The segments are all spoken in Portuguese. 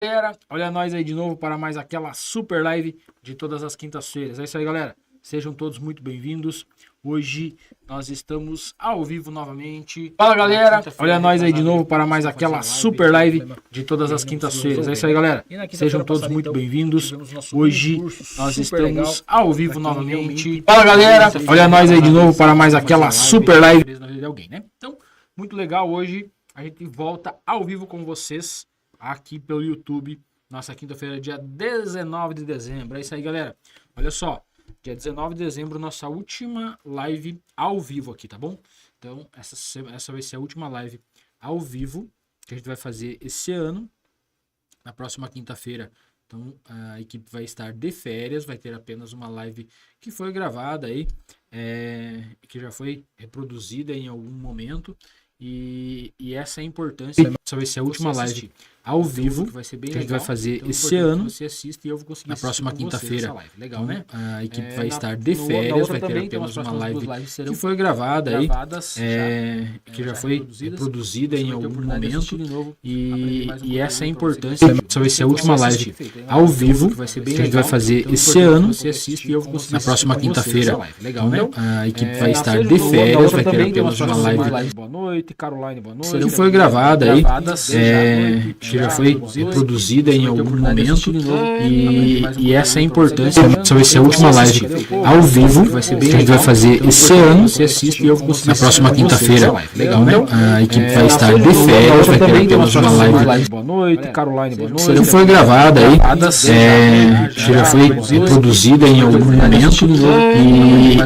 Galera, olha nós aí de novo para mais aquela super live de todas as quintas-feiras. É isso aí, galera. Sejam todos muito bem-vindos. Hoje nós estamos ao vivo novamente. Fala, galera. Olha nós aí de novo para mais aquela super live de todas as quintas-feiras. É isso aí, galera. Sejam todos muito bem-vindos. Hoje nós estamos ao vivo novamente. Fala, galera. Olha nós aí de novo para mais aquela super live na vida de alguém, né? Então, muito legal. Hoje a gente volta ao vivo com vocês aqui pelo YouTube, nossa quinta-feira, dia 19 de dezembro. É isso aí, galera. Olha só, dia 19 de dezembro, nossa última live ao vivo aqui, tá bom? Então, essa vai ser a última live ao vivo que a gente vai fazer esse ano, na próxima quinta-feira. Então, a equipe vai estar de férias, vai ter apenas uma live que foi gravada aí, que já foi reproduzida em algum momento. E essa é a importância. Essa vai ser a última live ao vivo que vai ser bem legal. A gente vai fazer então, esse ano. Você assiste e eu vou conseguir na próxima quinta-feira. Legal, né? A equipe vai estar de férias, vai ter apenas uma live que foi gravada aí, que já foi reproduzida em algum momento. E essa é a importância. Essa vai ser a última live ao vivo que vai ser bem legal. A gente vai fazer esse ano. Você assiste e eu vou conseguir na próxima quinta-feira. Legal, né? A equipe vai estar de férias, vai ter apenas uma live. Boa noite, Caroline, boa noite. Não foi gravada aí, que já foi reproduzida em algum momento. E essa é a importância. Essa vai ser a última live ao vivo que a gente vai fazer esse ano. Você assiste e eu vou conseguir na próxima quinta-feira. Legal, né? A equipe vai estar de férias, vai ter apenas uma live. Boa noite, Caroline, boa noite. Não foi gravada aí, que já foi reproduzida em algum momento.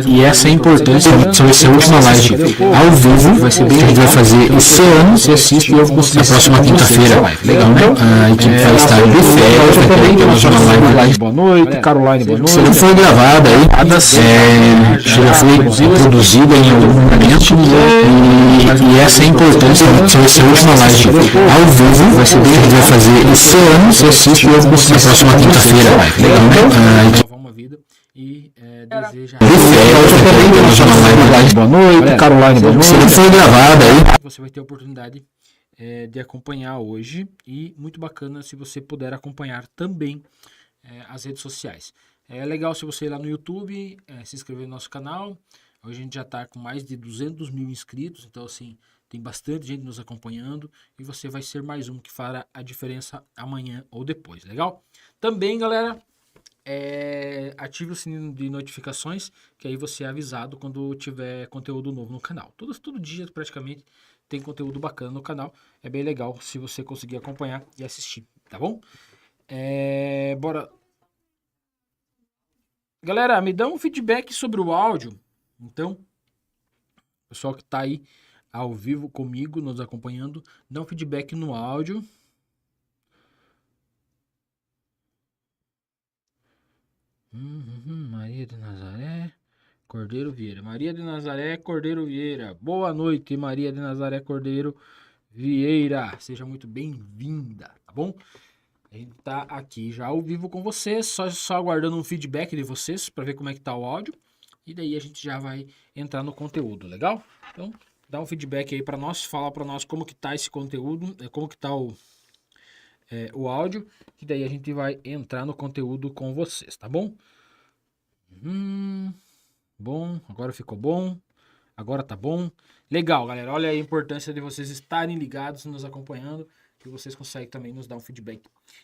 E essa é a importância. Essa vai ser a última live ao vivo, vai ser bem, a gente vai fazer esse ano. Você assiste e eu vou conseguir na próxima quinta-feira. Legal, né? A equipe vai estar de férias, vai ter apenas uma live. Boa noite, Caroline, boa noite. Não foi gravada aí, que já foi reproduzida em algum momento. E essa é a importância. Essa vai ser a última live ao vivo, vai ser bem, a gente vai fazer esse ano. Você assiste e eu vou conseguir na próxima quinta-feira. Legal, né? Uma vida e deseja Boa noite, Caroline, boa noite. Não foi gravada aí. Você vai ter a oportunidade de acompanhar hoje e muito bacana se você puder acompanhar também as redes sociais. É legal se você ir lá no YouTube, se inscrever no nosso canal. Hoje a gente já está com mais de 200 mil inscritos, então assim, tem bastante gente nos acompanhando e você vai ser mais um que fará a diferença amanhã ou depois, legal? Também, galera, ative o sininho de notificações, que aí você é avisado quando tiver conteúdo novo no canal. Todo dia, praticamente, tem conteúdo bacana no canal. É bem legal se você conseguir acompanhar e assistir, tá bom? Bora. Galera, me dá um feedback sobre o áudio. Então, pessoal que tá aí ao vivo comigo, nos acompanhando, dá um feedback no áudio. Maria de Nazaré Cordeiro Vieira. Maria de Nazaré Cordeiro Vieira. Boa noite, Maria de Nazaré Cordeiro Vieira. Seja muito bem-vinda, tá bom? A gente tá aqui já ao vivo com vocês, só aguardando um feedback de vocês para ver como é que tá o áudio. E daí a gente já vai entrar no conteúdo, legal? Então, dá um feedback aí para nós, fala para nós como que tá esse conteúdo, como que tá o áudio, e daí a gente vai entrar no conteúdo com vocês, tá bom? Bom, agora ficou bom, agora tá bom. Legal, galera, olha a importância de vocês estarem ligados, nos acompanhando, que vocês conseguem também nos dar um feedback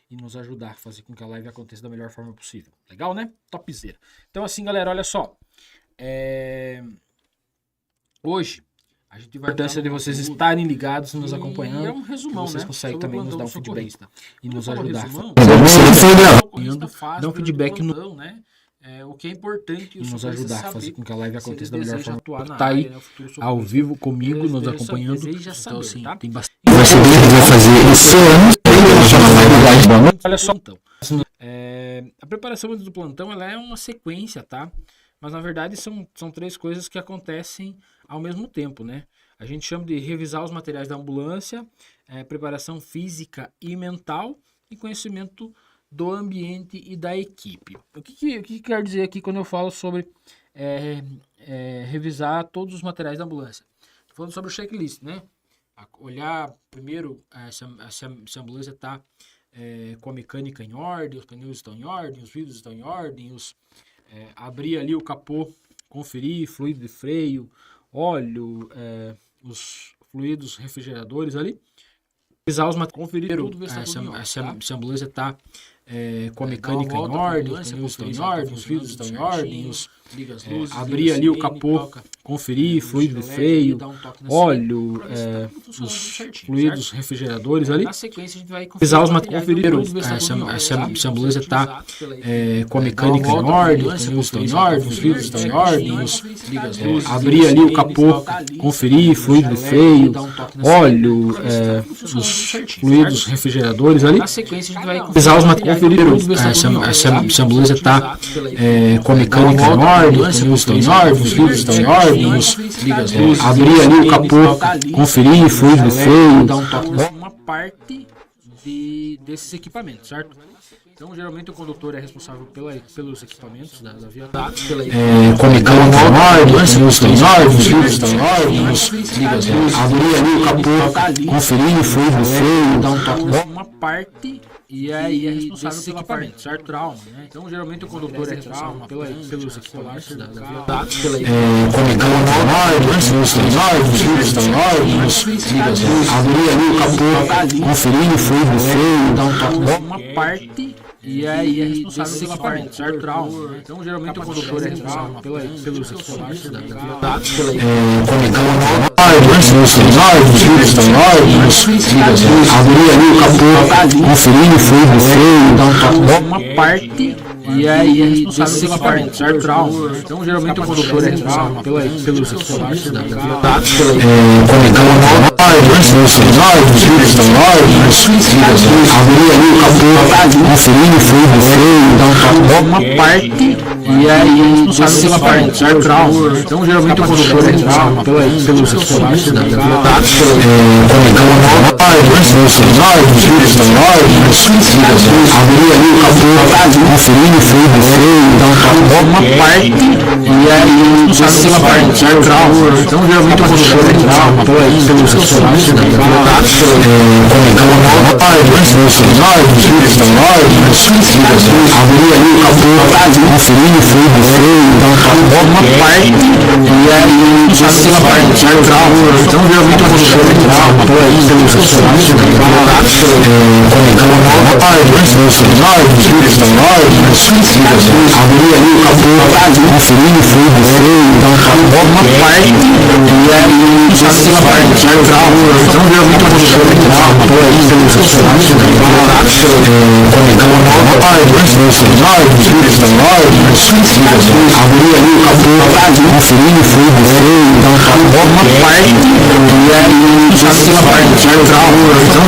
e nos ajudar a fazer com que a live aconteça da melhor forma possível. Legal, né? Topzera. Então assim, galera, olha só. Hoje a gente vai importância de vocês estarem ligados, nos acompanhando. É um resumão, vocês conseguem também nos dar um feedback e nos ajudar. Dá um feedback no, né? O que é importante e nos ajudar a fazer com que a live aconteça da melhor forma. Tá aí ao vivo comigo, nos acompanhando. Então assim, tem bastante. Vai fazer esse ano. Olha só, então. A preparação do plantão, ela é uma sequência, tá? Mas na verdade são três coisas que acontecem ao mesmo tempo, né? A gente chama de revisar os materiais da ambulância, preparação física e mental e conhecimento do ambiente e da equipe. O que quer dizer aqui quando eu falo sobre revisar todos os materiais da ambulância? Estou falando sobre o checklist, né? Olhar primeiro se a ambulância está com a mecânica em ordem, os pneus estão em ordem, os vidros estão em ordem, abrir ali o capô, conferir fluido de freio, óleo, os fluidos refrigeradores ali, conferir tudo, ver se a ambulância está com a mecânica em ordem, os pneus estão em ordem, os vidros estão em ordem, abrir ali o capô, conferir fluido de freio, óleo, os fluidos refrigeradores ali. Na sequência a gente vai conferir tudo, se a ambulância está com a mecânica em ordem, os pneus estão em ordem, os vidros estão em ordem, abrir ali o capô, conferir fluido de freio, óleo, os fluidos refrigeradores ali. Na sequência a gente vai conferir se a ambulância está com a mecânica em ordem, os pneus estão em ordem, os vidros estão em ordem, abrir ali o capô, conferir fluido de freio, uma parte desses equipamentos, certo? Então, geralmente o condutor é responsável pelos equipamentos da viatura. Com a mecânica em ordem, os pneus estão em ordem, os vidros estão em ordem, abrir ali o capô, conferir fluido de freio, dar um toque uma parte. E aí é responsável pela parte, certo? Trauma, né? Então, geralmente o condutor é responsável pelos equipamentos da viatura. com a mecânica em ordem, os pneus estão em ordem, os vidros estão em ordem, abrir ali o capô, conferir fluido de freio, dar um toque uma parte. E aí é responsável pela parte, certo? Trauma, né? Então, geralmente o condutor é responsável pelos equipamentos da viatura. com a mecânica em ordem, os pneus estão em ordem, os vidros estão em ordem, abrir ali o capô, conferir fluido de freio, dar um toque uma parte. E aí é responsável pela parte, certo? Trauma. Então, geralmente o condutor é responsável pelos equipamentos da viatura. com a mecânica em ordem, os pneus estão em ordem, os vidros estão em ordem, abrir ali o capô, conferir fluido de freio, dar um toque uma parte. E aí é responsável pela parte, certo? Trauma. Então, geralmente o condutor é responsável pelos equipamentos da viatura. com a mecânica em ordem, os pneus estão em ordem, os vidros estão em ordem, abrir ali o capô, conferir fluido de freio, dar um toque uma parte. E aí é responsável pela parte, certo? Trauma. Então, geralmente o condutor é responsável pelos equipamentos da viatura. com a mecânica em ordem, os pneus estão em ordem, os vidros estão em ordem, abrir ali o capô, conferir fluido de freio, dar um toque uma parte. E aí é responsável pela parte, certo? Trauma. Então, geralmente o condutor é responsável pelos equipamentos da viatura. com a mecânica em ordem, os pneus estão em ordem, os vidros estão em ordem, abrir ali o capô, conferir fluido de freio, dar um toque uma parte. E aí é responsável pela parte, certo? Trauma. Então, geralmente o condutor é responsável pelos equipamentos da viatura. com a mecânica em ordem, os pneus estão em ordem, os vidros estão em ordem, abrir ali o capô, conferir fluido de freio, dar um toque uma parte. E aí é responsável pela parte, certo? Trauma. Então, geralmente o condutor é responsável pelos equipamentos da viatura. com a mecânica em ordem, os pneus estão em ordem, os vidros estão em ordem, abrir ali o capô, conferir fluido de freio, dar um toque uma parte. E aí é responsável pela parte, certo? Trauma. Então, geralmente o condutor é responsável pelos equipamentos da viatura. com a mecânica em ordem, os pneus estão em ordem, os vidros estão em ordem, abrir ali o capô, conferir fluido de freio, dar um toque uma parte. E aí é responsável pela parte, certo? Trauma. Então,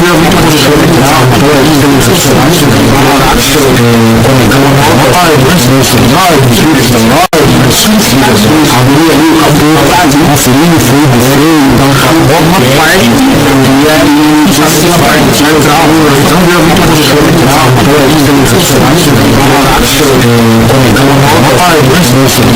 geralmente o condutor é responsável pelos equipamentos da viatura. com a mecânica em ordem, os pneus estão em ordem, os vidros estão em ordem, abrir ali o capô, conferir fluido de freio, dar um toque uma parte. E aí é responsável pela parte, certo? Trauma. Então, geralmente o condutor é responsável pelos equipamentos da viatura. com a mecânica em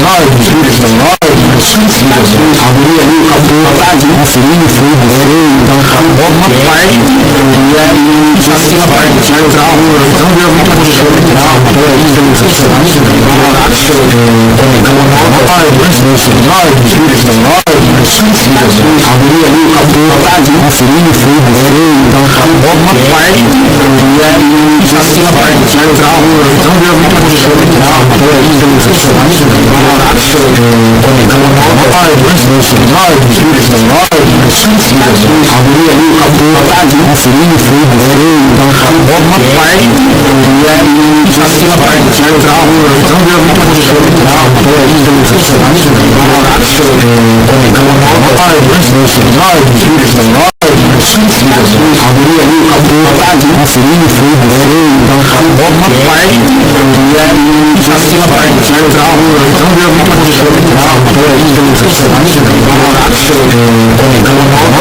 ordem, os pneus estão em ordem, os vidros estão em ordem, abrir ali o capô, conferir fluido de freio, dar um toque uma parte. E aí é responsável pela parte, certo? Trauma. Então, geralmente o condutor é responsável pelos equipamentos da viatura. com a mecânica em ordem, os pneus estão em ordem, os vidros estão em ordem, abrir ali o capô, conferir fluido de freio, dar um toque uma parte. E aí é responsável pela parte, certo? Trauma. Então, geralmente o condutor é responsável pelos equipamentos da viatura. com a mecânica em ordem, os pneus estão em ordem, os vidros estão em ordem, abrir ali o capô, conferir fluido de freio, dar um toque uma parte. E aí é responsável pela parte, certo? Trauma. Então, geralmente o condutor é responsável pelos equipamentos da viatura. com a mecânica em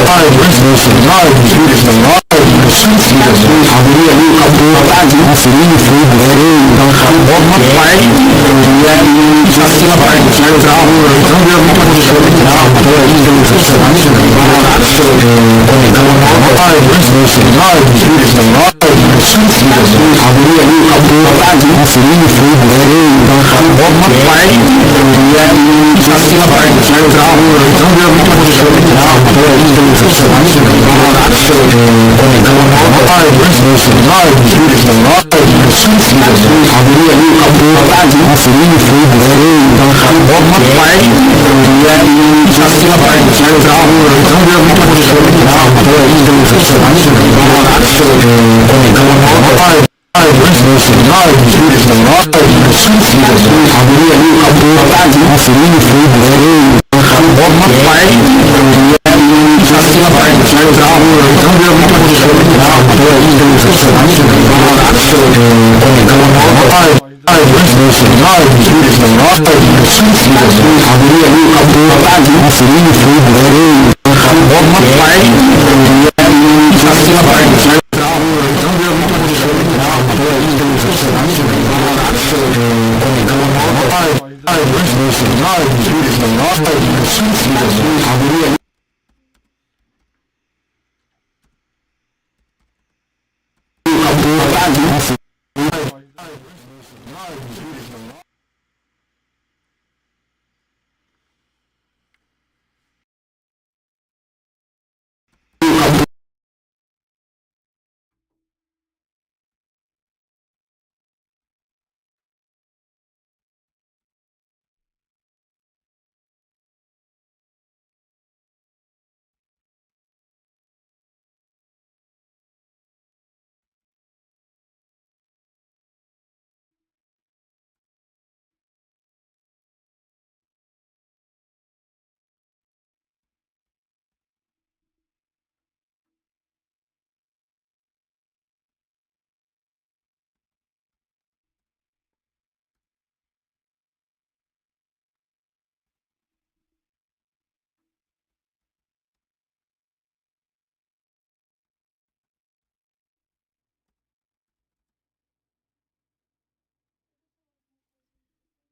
ordem, os pneus estão em ordem, os vidros estão em ordem, abrir ali o capô, conferir o freio do freio, então bota uma parte e aí faz aquela parte, sai o carro, então deu uma posição de carro, então aí deu uma funcionamento, conectando uma parte, no sinal, abrir ali o capô, conferir o freio do freio, então bota uma parte e aí faz aquela parte, sai o carro, então deu uma posição de carro, então aí deu uma funcionamento, conectando uma parte, no sinal, abrir ali o capô, conferir o freio do freio, então bota uma parte e aí faz aquela parte, sai o carro, então deu uma posição de carro, então aí deu uma funcionamento, conectando uma parte, no sinal, abrir ali o capô, conferir o freio do freio, então bota uma parte e aí faz aquela parte, sai o carro, então deu uma posição de carro, então aí deu uma funcionamento, conectando uma parte, no sinal, abrir ali o capô, conferir o freio do freio, então bota uma parte e aí faz aquela parte, sai o carro, então deu uma posição de carro, então aí deu uma funcionamento, conectando uma parte, no sinal, abrir ali o capô,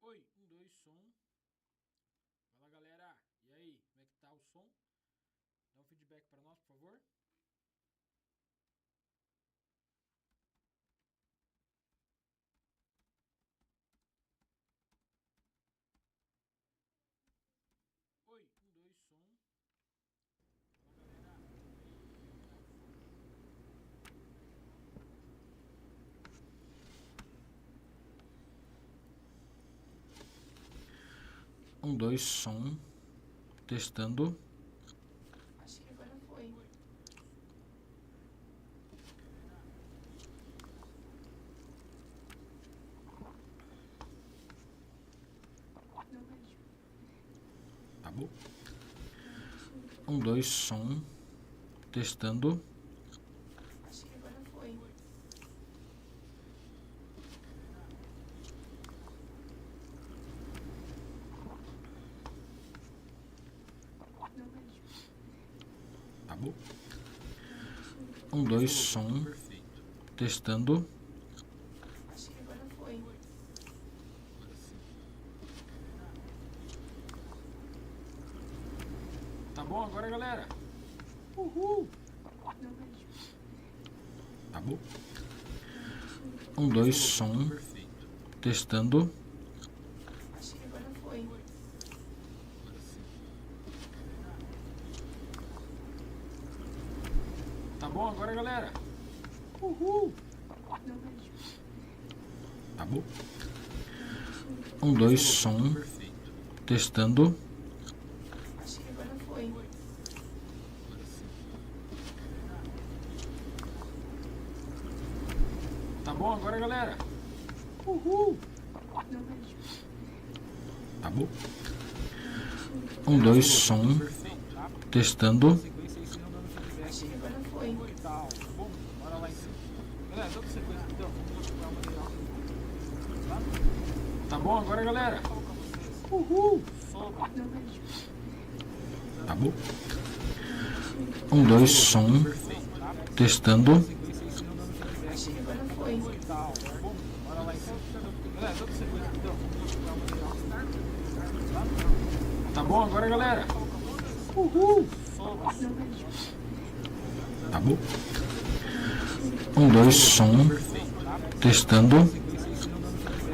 Oi, 2, som. Fala galera, e aí, como é que tá o som? Dá um feedback para nós, por favor. Oi, 2, som. Fala galera, e aí? 2, som. Testando. Acho que agora foi. Não vejo. Tá bom? 2, som. Testando. Acho que agora foi. Não vejo. Tá bom? 2, som. Testando. Acho que agora foi. Tá bom agora, galera? Uhul! Não vejo. Tá bom? 2, som. Testando. Acho que agora foi. Tá bom agora, galera? Uhul! Não vejo. Tá bom? 2, som. Testando. Acho que agora foi. Tá bom agora, galera? Uhul! Não vejo. Tá bom? 2, som. Testando. Acho que agora foi. Tá bom agora, galera? Uhul! Não vejo. Tá bom? 2, som. Testando. Acho que agora foi. Bora lá então. Galera, dá sequência então. Tá bom agora, galera? Uhul! Tá bom? 1, 2, som. Testando.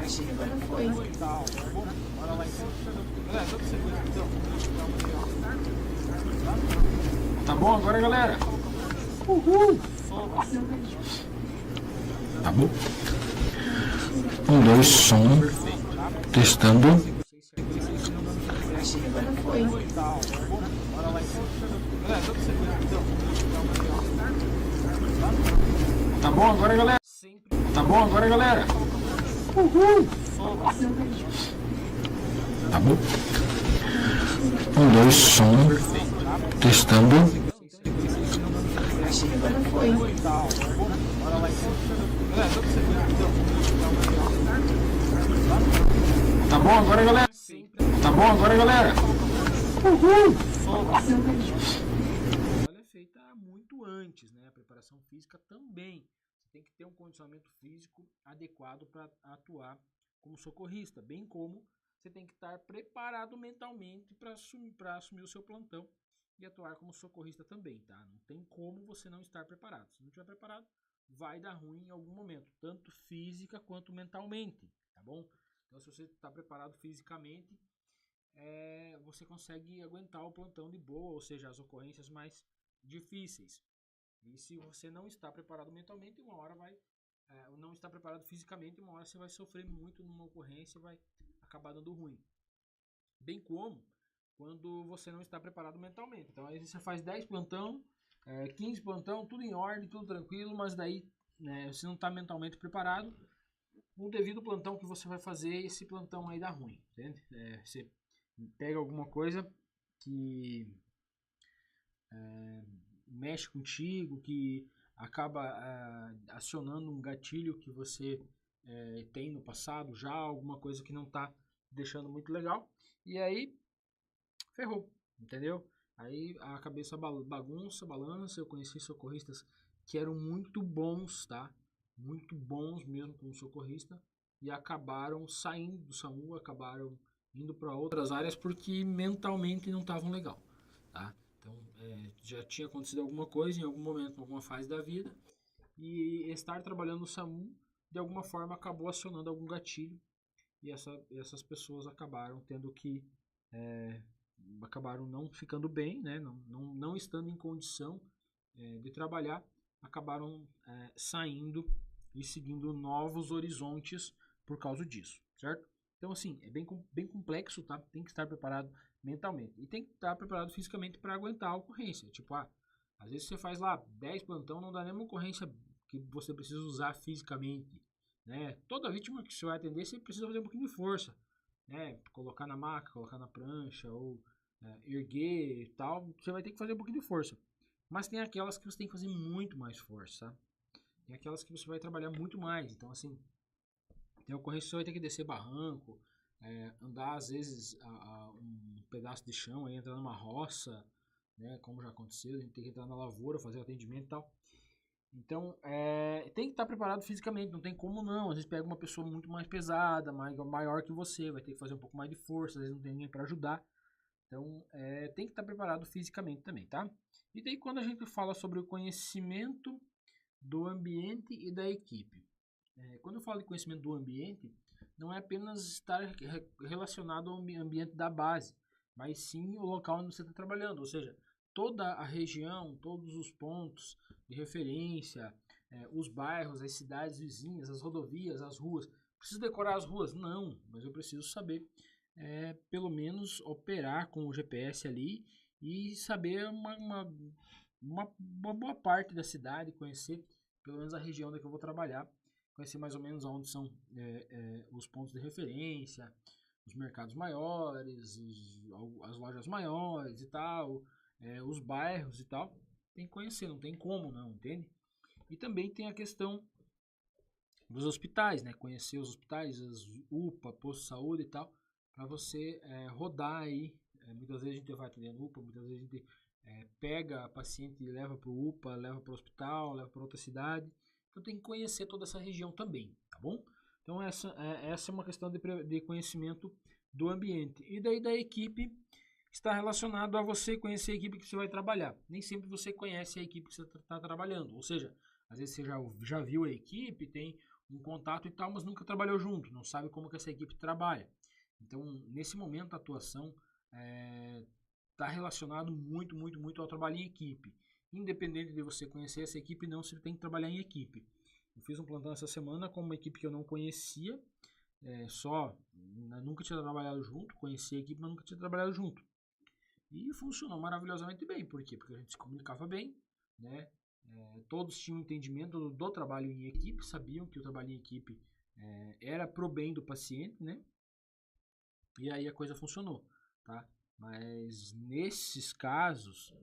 Acho que agora foi. Bora lá então. Galera, dá sequência então. Tá bom agora, galera? Uhul! Tá bom? 1, 2, som. Testando. Acho que agora foi. Bora lá então. Galera, dá sequência então. Tá bom agora, galera? Tá bom agora, galera? Uhul! Tá bom? 1, 2, som. Testando. Acho que agora foi. Bora lá então. Galera, dá sequência então. Tá bom agora, galera? Tá bom agora, galera? Uhul! Ela é feita muito antes, né? A preparação física também. Você tem que ter um condicionamento físico adequado para atuar como socorrista, bem como você tem que estar preparado mentalmente para assumir o seu plantão e atuar como socorrista também, tá? Não tem como você não estar preparado. Se não estiver preparado, vai dar ruim em algum momento, tanto física quanto mentalmente, tá bom? Então, se você está preparado fisicamente, você consegue aguentar o plantão de boa, ou seja, as ocorrências mais difíceis. E se você não está preparado mentalmente, uma hora não está preparado fisicamente, uma hora você vai sofrer muito numa ocorrência e vai acabar dando ruim. Bem como quando você não está preparado mentalmente. Então aí você faz 10 plantão, 15 plantão, tudo em ordem, tudo tranquilo, mas daí você não está mentalmente preparado. No devido plantão que você vai fazer, esse plantão aí dá ruim, entende? Você pega alguma coisa que mexe contigo, que acaba acionando um gatilho que você tem no passado já, alguma coisa que não está deixando muito legal, e aí ferrou, entendeu? Aí a cabeça balança. Eu conheci socorristas que eram muito bons, tá? Muito bons mesmo como socorrista, e acabaram saindo do SAMU, acabaram indo para outras áreas porque mentalmente não estavam legal, tá? Então já tinha acontecido alguma coisa em algum momento, em alguma fase da vida, e estar trabalhando no SAMU de alguma forma acabou acionando algum gatilho, e essas pessoas acabaram tendo que acabaram não ficando bem, né? Não estando em condição de trabalhar, acabaram saindo e seguindo novos horizontes por causa disso, certo? Então, assim, é bem complexo, tá? Tem que estar preparado mentalmente e tem que estar preparado fisicamente para aguentar a ocorrência. Tipo, às vezes você faz lá 10 plantão, não dá nenhuma ocorrência que você precisa usar fisicamente, né? Toda vítima que você vai atender, você precisa fazer um pouquinho de força, né? Colocar na maca, colocar na prancha ou erguer e tal, você vai ter que fazer um pouquinho de força. Mas tem aquelas que você tem que fazer muito mais força, tá? Tem aquelas que você vai trabalhar muito mais. Então, assim, tem ocorrência que você vai ter que descer barranco, andar às vezes um pedaço de chão, aí entrar numa roça, né? Como já aconteceu, a gente tem que entrar na lavoura, fazer o atendimento e tal. Então, tem que estar preparado fisicamente, não tem como não. Às vezes pega uma pessoa muito mais pesada, maior que você, vai ter que fazer um pouco mais de força, às vezes não tem ninguém para ajudar. Então, tem que estar preparado fisicamente também, tá? E daí quando a gente fala sobre o conhecimento do ambiente e da equipe. Quando eu falo de conhecimento do ambiente, não é apenas estar relacionado ao ambiente da base, mas sim o local onde você está trabalhando, ou seja, toda a região, todos os pontos de referência, os bairros, as cidades vizinhas, as rodovias, as ruas. Preciso decorar as ruas? Não, mas eu preciso saber pelo menos operar com o GPS ali e saber uma boa parte da cidade, conhecer pelo menos a região onde eu vou trabalhar, conhecer mais ou menos onde são os pontos de referência, os mercados maiores, as lojas maiores e tal, os bairros e tal. Tem que conhecer, não tem como não, entende? E também tem a questão dos hospitais, né? Conhecer os hospitais, as UPA, posto de saúde e tal, para você rodar aí. Muitas vezes a gente vai atender no UPA, muitas vezes a gente pega a paciente e leva para o UPA, leva para o hospital, leva para outra cidade, então tem que conhecer toda essa região também, tá bom? Então essa é uma questão de conhecimento do ambiente. E daí da equipe está relacionado a você conhecer a equipe que você vai trabalhar. Nem sempre você conhece a equipe que você está trabalhando, ou seja, às vezes você já viu a equipe, tem um contato e tal, mas nunca trabalhou junto, não sabe como que essa equipe trabalha. Então, nesse momento, a atuação está relacionado muito ao trabalho em equipe. Independente de você conhecer essa equipe, não, você tem que trabalhar em equipe. Eu fiz um plantão essa semana com uma equipe que eu não conhecia, nunca tinha trabalhado junto, conhecia a equipe, mas nunca tinha trabalhado junto. E funcionou maravilhosamente bem. Por quê? Porque a gente se comunicava bem, né? Todos tinham entendimento do trabalho em equipe, sabiam que o trabalho em equipe era pro bem do paciente, né? E aí a coisa funcionou, tá? Mas nesses casos,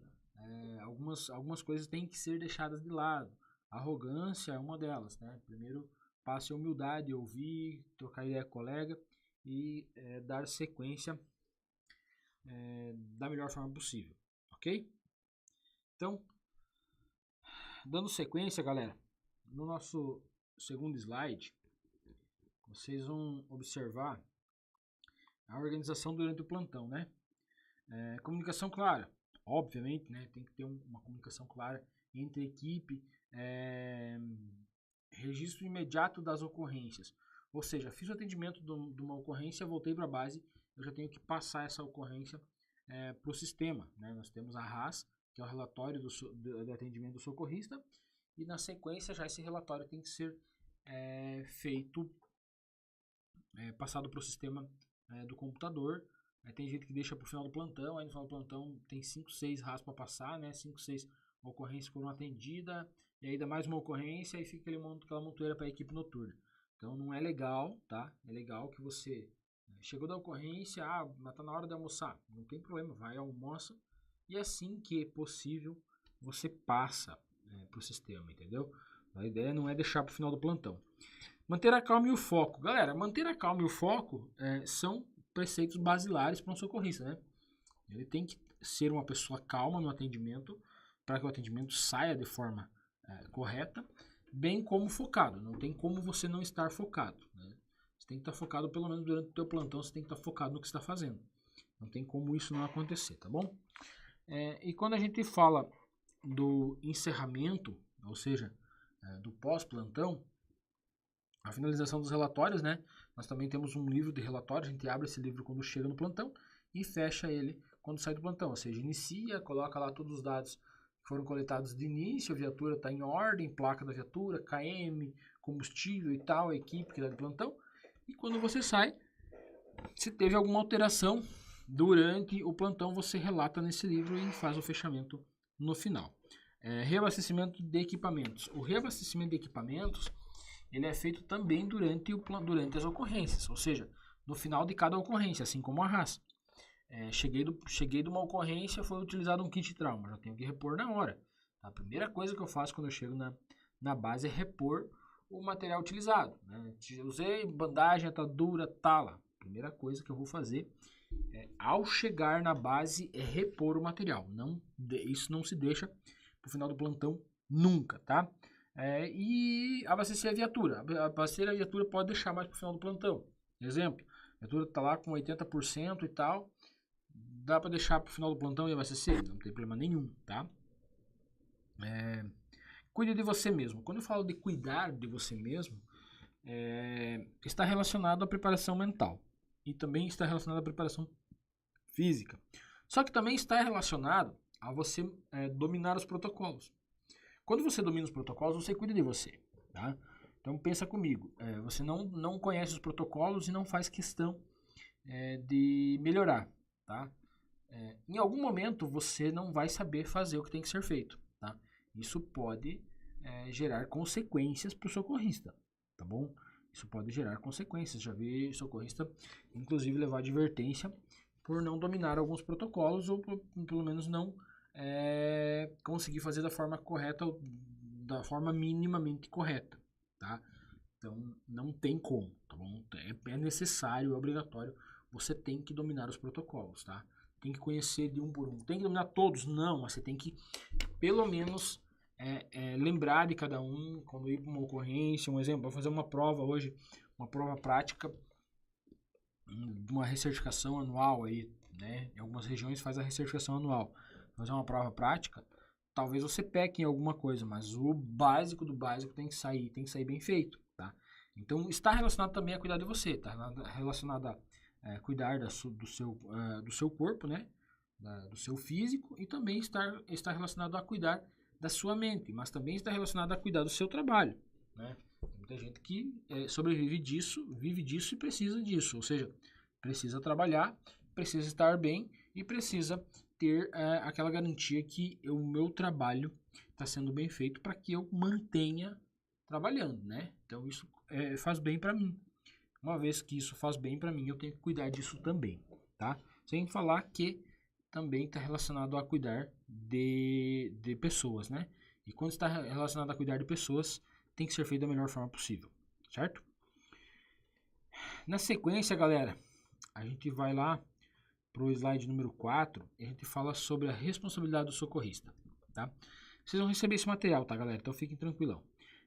algumas coisas têm que ser deixadas de lado. A arrogância é uma delas, né? Primeiro, passe a humildade, ouvir, trocar ideia com o colega e dar sequência da melhor forma possível, ok? Então, dando sequência, galera, no nosso segundo slide, vocês vão observar a organização durante o plantão, né? Comunicação clara, obviamente, né? Tem que ter uma comunicação clara entre a equipe, registro imediato das ocorrências. Ou seja, fiz o atendimento de uma ocorrência, voltei para a base, eu já tenho que passar essa ocorrência para o sistema, né? Nós temos a RAS, que é o relatório do atendimento do socorrista, e na sequência já esse relatório tem que ser passado para o sistema do computador. Tem gente que deixa para o final do plantão, aí no final do plantão tem 5, 6 RAS para passar, né? 5, 6 ocorrências foram atendidas, e aí dá mais uma ocorrência e fica aquela montoeira para a equipe noturna. Então não é legal, tá? É legal que você chegou da ocorrência, mas tá na hora de almoçar, não tem problema, vai, almoça, e assim que possível você passa para o sistema, entendeu? A ideia não é deixar para o final do plantão. Manter a calma e o foco. Galera, manter a calma e o foco são preceitos basilares para um socorrista, né? Ele tem que ser uma pessoa calma no atendimento, para que o atendimento saia de forma correta, bem como focado. Não tem como você não estar focado, né? Você tem que estar focado, pelo menos durante o teu plantão, você tem que estar focado no que você está fazendo. Não tem como isso não acontecer, tá bom? E quando a gente fala do encerramento, ou seja, do pós-plantão, a finalização dos relatórios, né? Nós também temos um livro de relatórios, a gente abre esse livro quando chega no plantão e fecha ele quando sai do plantão, ou seja, inicia, coloca lá todos os dados que foram coletados de início, a viatura está em ordem, placa da viatura, KM, combustível e tal, a equipe que dá de plantão, e quando você sai, se teve alguma alteração durante o plantão, você relata nesse livro e faz o fechamento no final. Reabastecimento de equipamentos. O reabastecimento de equipamentos ele é feito também durante as ocorrências, ou seja, no final de cada ocorrência, assim como a RAS. Cheguei de uma ocorrência, foi utilizado um kit trauma, já tenho que repor na hora. A primeira coisa que eu faço quando eu chego na base é repor o material utilizado, né? Usei bandagem, atadura, tala. Primeira coisa que eu vou fazer ao chegar na base é repor o material. Isso não se deixa para o final do plantão nunca, tá? E abastecer a viatura. Abastecer a viatura pode deixar mais para o final do plantão. Exemplo, a viatura está lá com 80% e tal. Dá para deixar para o final do plantão e abastecer? Não tem problema nenhum, tá? Cuide de você mesmo. Quando eu falo de cuidar de você mesmo, está relacionado à preparação mental. E também está relacionado à preparação física. Só que também está relacionado a você dominar os protocolos. Quando você domina os protocolos, você cuida de você, tá? Então pensa comigo, você não conhece os protocolos e não faz questão de melhorar, tá? Em algum momento você não vai saber fazer o que tem que ser feito, tá? Isso pode gerar consequências para o socorrista, tá bom? Isso pode gerar consequências. Já vi socorrista, inclusive, levar advertência por não dominar alguns protocolos ou pelo menos não conseguir fazer da forma correta ou da forma minimamente correta, tá? Então, não tem como, tá bom? É necessário, é obrigatório, você tem que dominar os protocolos, tá? Tem que conhecer de um por um. Tem que dominar todos? Não, mas você tem que, pelo menos, lembrar de cada um quando ir para uma ocorrência. Um exemplo, vou fazer uma prova hoje, uma prova prática, uma recertificação anual aí, né? Em algumas regiões faz a recertificação anual. Fazer uma prova prática, talvez você peque em alguma coisa, mas o básico do básico tem que sair bem feito, tá? Então está relacionado também a cuidar de você, está relacionado a cuidar do seu corpo, né? Do seu físico, e também está relacionado a cuidar da sua mente, mas também está relacionado a cuidar do seu trabalho, né? Tem muita gente que sobrevive disso, vive disso e precisa disso, ou seja, precisa trabalhar, precisa estar bem e precisa ter aquela garantia que o meu trabalho está sendo bem feito para que eu mantenha trabalhando, né? Então isso faz bem para mim. Uma vez que isso faz bem para mim, eu tenho que cuidar disso também, tá? Sem falar que também está relacionado a cuidar de pessoas, né? E quando está relacionado a cuidar de pessoas, tem que ser feito da melhor forma possível, certo? Na sequência, galera, a gente vai lá para o slide número 4 e a gente fala sobre a responsabilidade do socorrista, tá? Vocês vão receber esse material, tá, galera? Então fiquem tranquilão.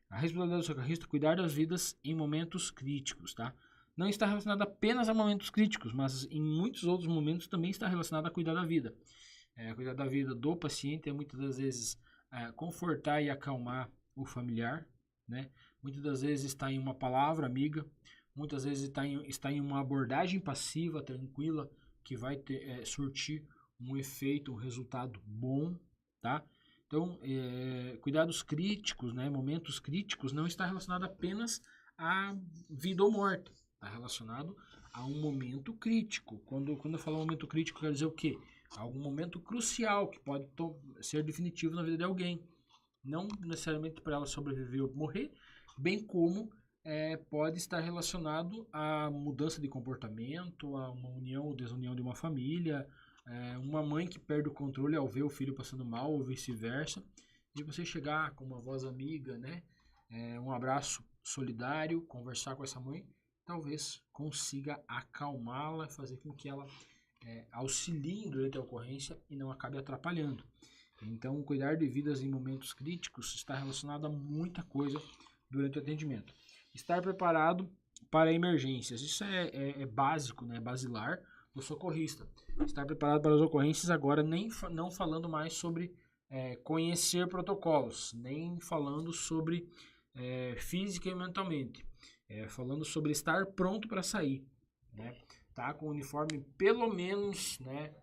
A responsabilidade do socorrista é cuidar das vidas em momentos críticos, tá? Não está relacionado apenas a momentos críticos, mas em muitos outros momentos também está relacionado a cuidar da vida. Cuidar da vida do paciente é muitas das vezes confortar e acalmar o familiar, né? Muitas das vezes está em uma palavra amiga, muitas vezes está em uma abordagem passiva, tranquila, que vai surtir um efeito, um resultado bom, tá? Então, cuidados críticos, né? Momentos críticos não está relacionado apenas a vida ou morte. Está relacionado a um momento crítico. Quando eu falo momento crítico, quer dizer o quê? Algum momento crucial que pode ser definitivo na vida de alguém. Não necessariamente para ela sobreviver ou morrer, bem como pode estar relacionado à mudança de comportamento, a uma união ou desunião de uma família, uma mãe que perde o controle ao ver o filho passando mal ou vice-versa. E você chegar com uma voz amiga, né? Um abraço solidário, conversar com essa mãe, talvez consiga acalmá-la, fazer com que ela auxilie durante a ocorrência e não acabe atrapalhando. Então, cuidar de vidas em momentos críticos está relacionado a muita coisa durante o atendimento. Estar preparado para emergências, isso é básico, né, basilar do socorrista. Estar preparado para as ocorrências agora, não falando mais sobre conhecer protocolos, nem falando sobre física e mentalmente. Falando sobre estar pronto para sair, né? Tá com o uniforme pelo menos, né,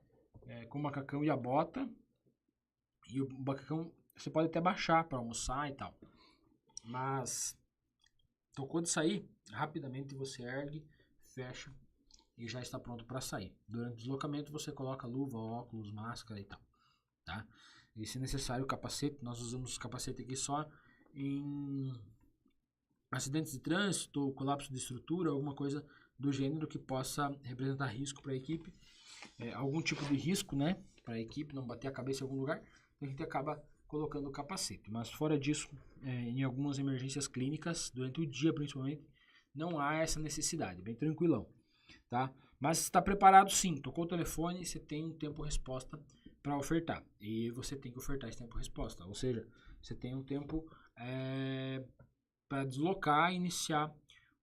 com o macacão e a bota, e o macacão você pode até baixar para almoçar e tal, mas tocou de sair, rapidamente você ergue, fecha e já está pronto para sair. Durante o deslocamento você coloca luva, óculos, máscara e tal, tá? E se necessário capacete, nós usamos capacete aqui só em acidentes de trânsito, colapso de estrutura, alguma coisa do gênero que possa representar risco para a equipe, algum tipo de risco, né, para a equipe não bater a cabeça em algum lugar, a gente acaba colocando o capacete. Mas fora disso, em algumas emergências clínicas, durante o dia principalmente, não há essa necessidade, bem tranquilão, tá? Mas está preparado sim, tocou o telefone, você tem um tempo-resposta para ofertar, e você tem que ofertar esse tempo-resposta, ou seja, você tem um tempo para deslocar e iniciar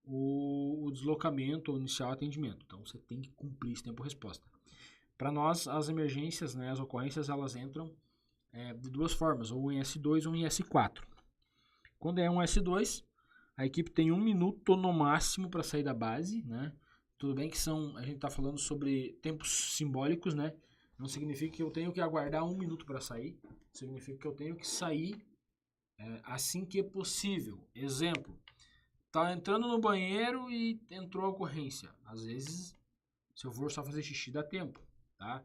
o deslocamento ou iniciar o atendimento. Então, você tem que cumprir esse tempo-resposta. Para nós, as emergências, né, as ocorrências, elas entram de duas formas, ou em S2 ou em S4. Quando é um S2, a equipe tem 1 minuto no máximo para sair da base, né? Tudo bem que a gente está falando sobre tempos simbólicos, né? Não significa que eu tenho que aguardar 1 minuto para sair, significa que eu tenho que sair assim que é possível. Exemplo, tá entrando no banheiro e entrou a ocorrência. Às vezes, se eu for só fazer xixi, dá tempo, tá?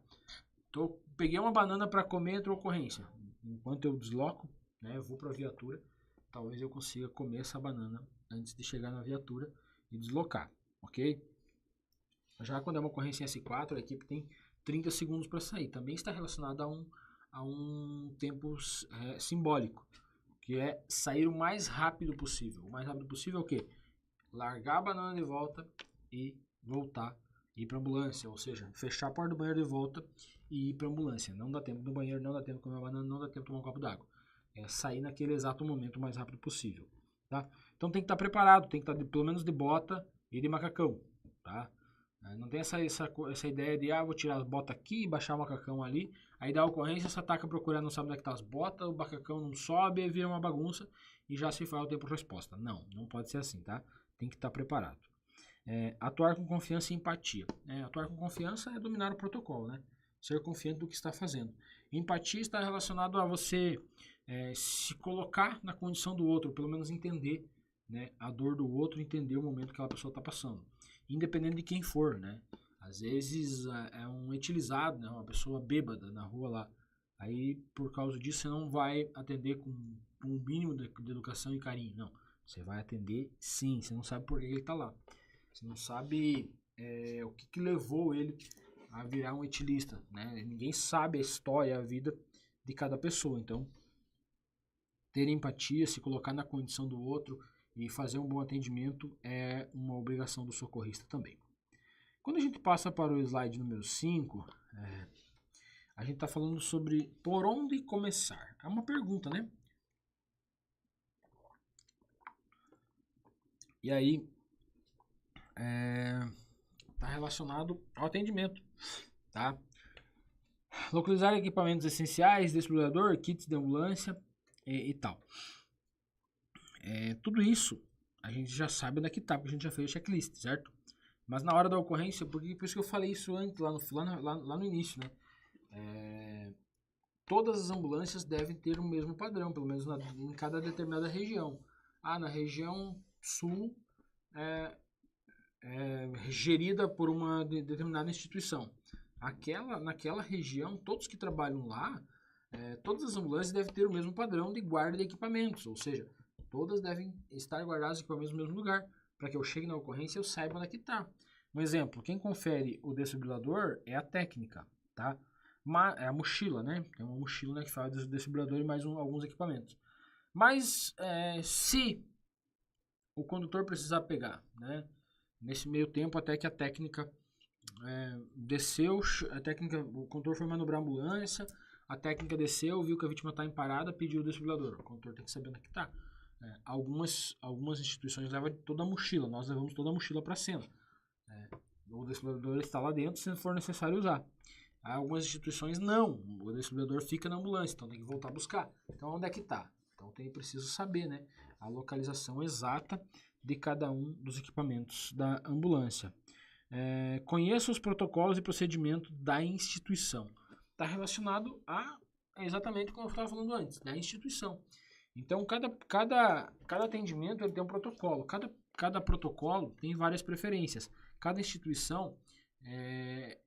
Peguei uma banana para comer, entrou a ocorrência. Enquanto eu desloco, né, eu vou para a viatura, talvez eu consiga comer essa banana antes de chegar na viatura e deslocar, ok? Já quando é uma ocorrência em S4, a equipe tem 30 segundos para sair. Também está relacionado a um tempo simbólico, que é sair o mais rápido possível. O mais rápido possível é o quê? Largar a banana de volta e voltar e ir para a ambulância, ou seja, fechar a porta do banheiro de volta e ir para a ambulância. Não dá tempo no banheiro, não dá tempo de comer a banana, não dá tempo de tomar um copo d'água. sair naquele exato momento o mais rápido possível, tá? Então tem que estar preparado, tem que estar pelo menos de bota e de macacão, tá? Não tem essa ideia de, vou tirar as botas aqui e baixar o macacão ali, aí dá ocorrência, você ataca procurando, não sabe onde é que tá as botas, o macacão não sobe, aí vira uma bagunça e já se faz o tempo de resposta. Não pode ser assim, tá? Tem que estar preparado. Atuar com confiança e empatia. Atuar com confiança é dominar o protocolo, né? Ser confiante do que está fazendo. Empatia está relacionado a você se colocar na condição do outro, pelo menos entender, né, a dor do outro, entender o momento que aquela pessoa está passando. Independente de quem for, né? Às vezes é um etilizado, né, uma pessoa bêbada na rua lá. Aí, por causa disso, você não vai atender com um mínimo de educação e carinho. Não, você vai atender sim, você não sabe por que ele está lá. Você não sabe o que levou ele a virar um etilista, né? Ninguém sabe a história, a vida de cada pessoa. Então, ter empatia, se colocar na condição do outro e fazer um bom atendimento é uma obrigação do socorrista também. Quando a gente passa para o slide número 5, a gente está falando sobre por onde começar. É uma pergunta, né? E aí, está relacionado ao atendimento, tá? Localizar equipamentos essenciais, desfibrilador, kits de ambulância e tal. Tudo isso a gente já sabe onde é que tá, porque a gente já fez o checklist, certo? Mas na hora da ocorrência, por isso que eu falei isso antes, lá no início, né? Todas as ambulâncias devem ter o mesmo padrão, pelo menos em cada determinada região. Na região sul gerida por uma determinada instituição. Naquela região, todos que trabalham lá, todas as ambulâncias devem ter o mesmo padrão de guarda de equipamentos, ou seja, todas devem estar guardadas os equipamentos no mesmo lugar, para que eu chegue na ocorrência e eu saiba onde é que está. Um exemplo, quem confere o desfibrilador é a técnica, tá? É a mochila, né? Tem uma mochila, né, que fala do desfibrilador e mais alguns equipamentos. Mas se o condutor precisar pegar, né? Nesse meio tempo, até que a técnica desceu, o condutor foi manobrar a ambulância, a técnica desceu, viu que a vítima está em parada, pediu o desfibrilador. O condutor tem que saber onde é que está. Algumas instituições levam toda a mochila, nós levamos toda a mochila para a cena. O desfibrilador está lá dentro se for necessário usar. Algumas instituições não, o desfibrilador fica na ambulância, então tem que voltar a buscar. Então onde é que está? Então preciso saber, né, a localização exata de cada um dos equipamentos da ambulância. Conheça os protocolos e procedimentos da instituição. Está relacionado a exatamente como eu estava falando antes, da instituição. Então, cada atendimento ele tem um protocolo. Cada protocolo tem várias preferências. Cada instituição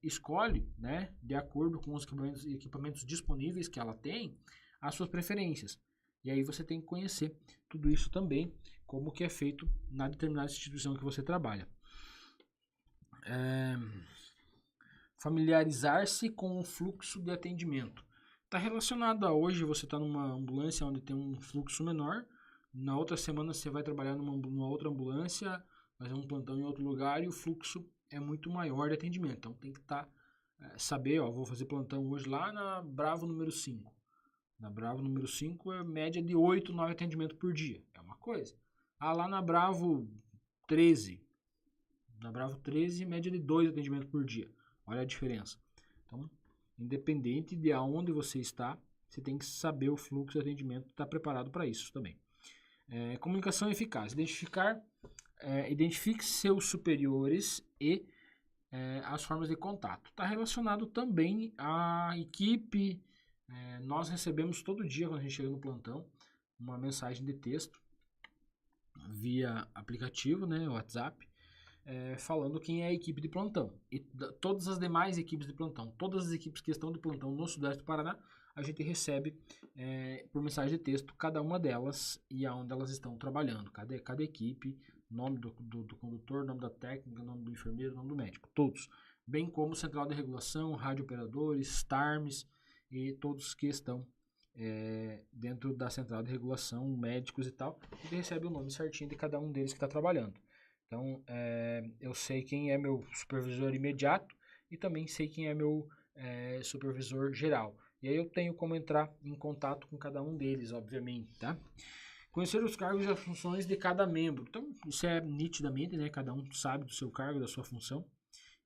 escolhe, né, de acordo com os equipamentos disponíveis que ela tem, as suas preferências. E aí você tem que conhecer tudo isso também, como que é feito na determinada instituição que você trabalha. Familiarizar-se com o fluxo de atendimento. Está relacionado a hoje você está numa ambulância onde tem um fluxo menor, na outra semana você vai trabalhar numa outra ambulância, fazer um plantão em outro lugar e o fluxo é muito maior de atendimento. Então tem que saber, vou fazer plantão hoje lá na Bravo número 5. Na Bravo número 5 é média de 8, 9 atendimentos por dia. É uma coisa. Lá na Bravo 13. Na Bravo 13, média de 2 atendimentos por dia. Olha a diferença. Então, independente de aonde você está, você tem que saber o fluxo de atendimento e estar preparado para isso também. Comunicação eficaz. Identifique seus superiores e as formas de contato. Está relacionado também à equipe. Nós recebemos todo dia, quando a gente chega no plantão, uma mensagem de texto via aplicativo, né, WhatsApp, falando quem é a equipe de plantão. E todas as demais equipes de plantão, todas as equipes que estão de plantão no Sudeste do Paraná, a gente recebe por mensagem de texto cada uma delas e aonde elas estão trabalhando. Cada equipe, nome do condutor, nome da técnica, nome do enfermeiro, nome do médico, todos. Bem como central de regulação, rádio operadores, TARMs e todos que estão dentro da central de regulação, médicos e tal. A gente recebe o nome certinho de cada um deles que está trabalhando. Então, eu sei quem é meu supervisor imediato e também sei quem é meu supervisor geral. e aí eu tenho como entrar em contato com cada um deles, obviamente, tá? Conhecer os cargos e as funções de cada membro. Então, isso é nitidamente, né? Cada um sabe do seu cargo, da sua função,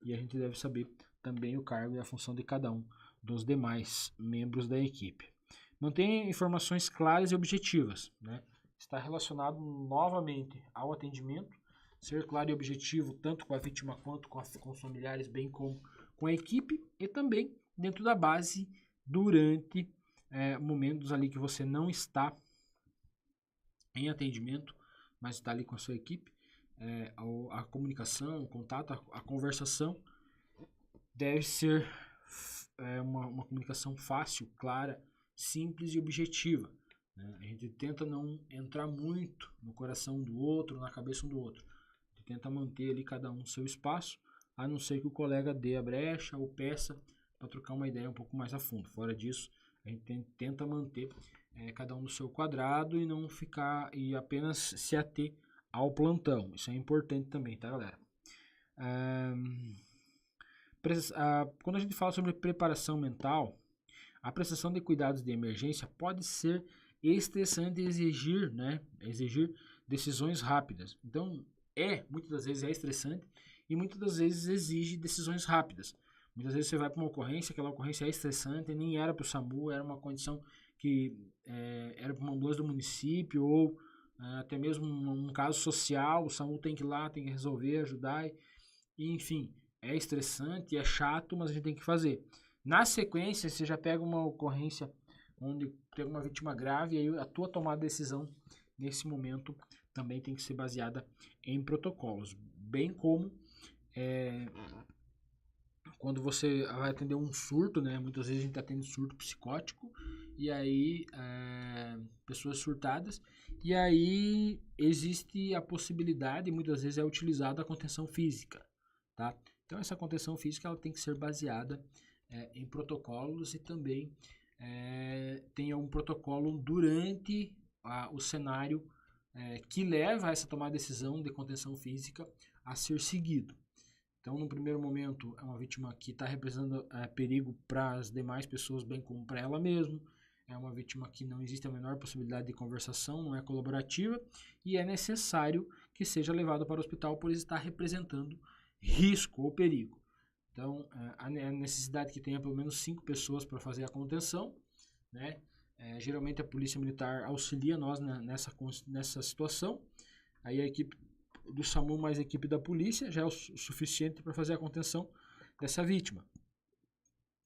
e a gente deve saber também o cargo e a função de cada um dos demais membros da equipe. Mantenha informações claras e objetivas, né? Está relacionado novamente ao atendimento, ser claro e objetivo tanto com a vítima quanto com os familiares, bem como com a equipe, e também dentro da base durante momentos ali que você não está em atendimento, mas está ali com a sua equipe, a comunicação, o contato, a conversação deve ser uma comunicação fácil, clara, simples e objetiva. Né? A gente tenta não entrar muito no coração do outro, na cabeça um do outro. A gente tenta manter ali cada um seu espaço, a não ser que o colega dê a brecha ou peça para trocar uma ideia um pouco mais a fundo. Fora disso, a gente tenta manter cada um no seu quadrado e não ficar e apenas se ater ao plantão. Isso é importante também, tá, galera? Quando a gente fala sobre preparação mental, a prestação de cuidados de emergência pode ser estressante e exigir decisões rápidas. Então, muitas das vezes é estressante e muitas das vezes exige decisões rápidas. Muitas vezes você vai para uma ocorrência, aquela ocorrência é estressante, nem era para o SAMU, era uma condição que era para uma ambulância do município ou até mesmo um caso social, o SAMU tem que ir lá, tem que resolver, ajudar, e enfim, é estressante, é chato, mas a gente tem que fazer. Na sequência, você já pega uma ocorrência onde tem uma vítima grave, e aí a tua tomada de decisão nesse momento também tem que ser baseada em protocolos, bem como quando você vai atender um surto, né? Muitas vezes a gente atende surto psicótico, e aí pessoas surtadas, e aí existe a possibilidade, muitas vezes é utilizada a contenção física, tá? Então essa contenção física ela tem que ser baseada em protocolos, e também tem um protocolo durante o cenário que leva a essa tomada de decisão de contenção física a ser seguido. Então, no primeiro momento, é uma vítima que está representando perigo para as demais pessoas, bem como para ela mesma. É uma vítima que não existe a menor possibilidade de conversação, não é colaborativa, e é necessário que seja levada para o hospital por estar representando risco ou perigo. Então, a necessidade que tenha pelo menos 5 pessoas para fazer a contenção, né? Geralmente a polícia militar auxilia nós nessa situação. Aí a equipe do SAMU mais a equipe da polícia já é o suficiente para fazer a contenção dessa vítima.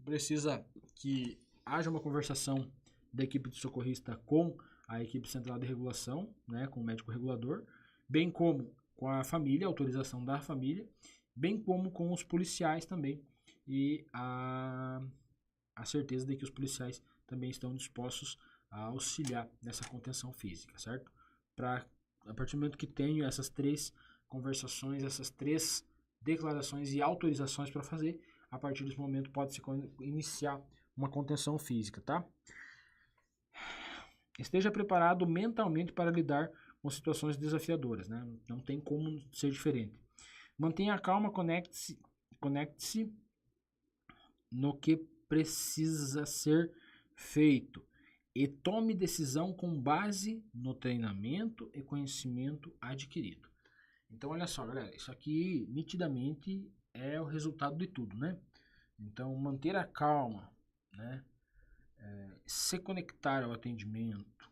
Precisa que haja uma conversação da equipe de socorrista com a equipe central de regulação, né, com o médico regulador, bem como com a família, a autorização da família, bem como com os policiais também, e a certeza de que os policiais também estão dispostos a auxiliar nessa contenção física, certo? A partir do momento que tenho essas 3 conversações, essas 3 declarações e autorizações para fazer, a partir desse momento pode-se iniciar uma contenção física, tá? Esteja preparado mentalmente para lidar com situações desafiadoras, né? Não tem como ser diferente. Mantenha a calma, conecte-se no que precisa ser feito e tome decisão com base no treinamento e conhecimento adquirido. Então, olha só, galera, isso aqui nitidamente é o resultado de tudo, né? Então, manter a calma, né? Se conectar ao atendimento,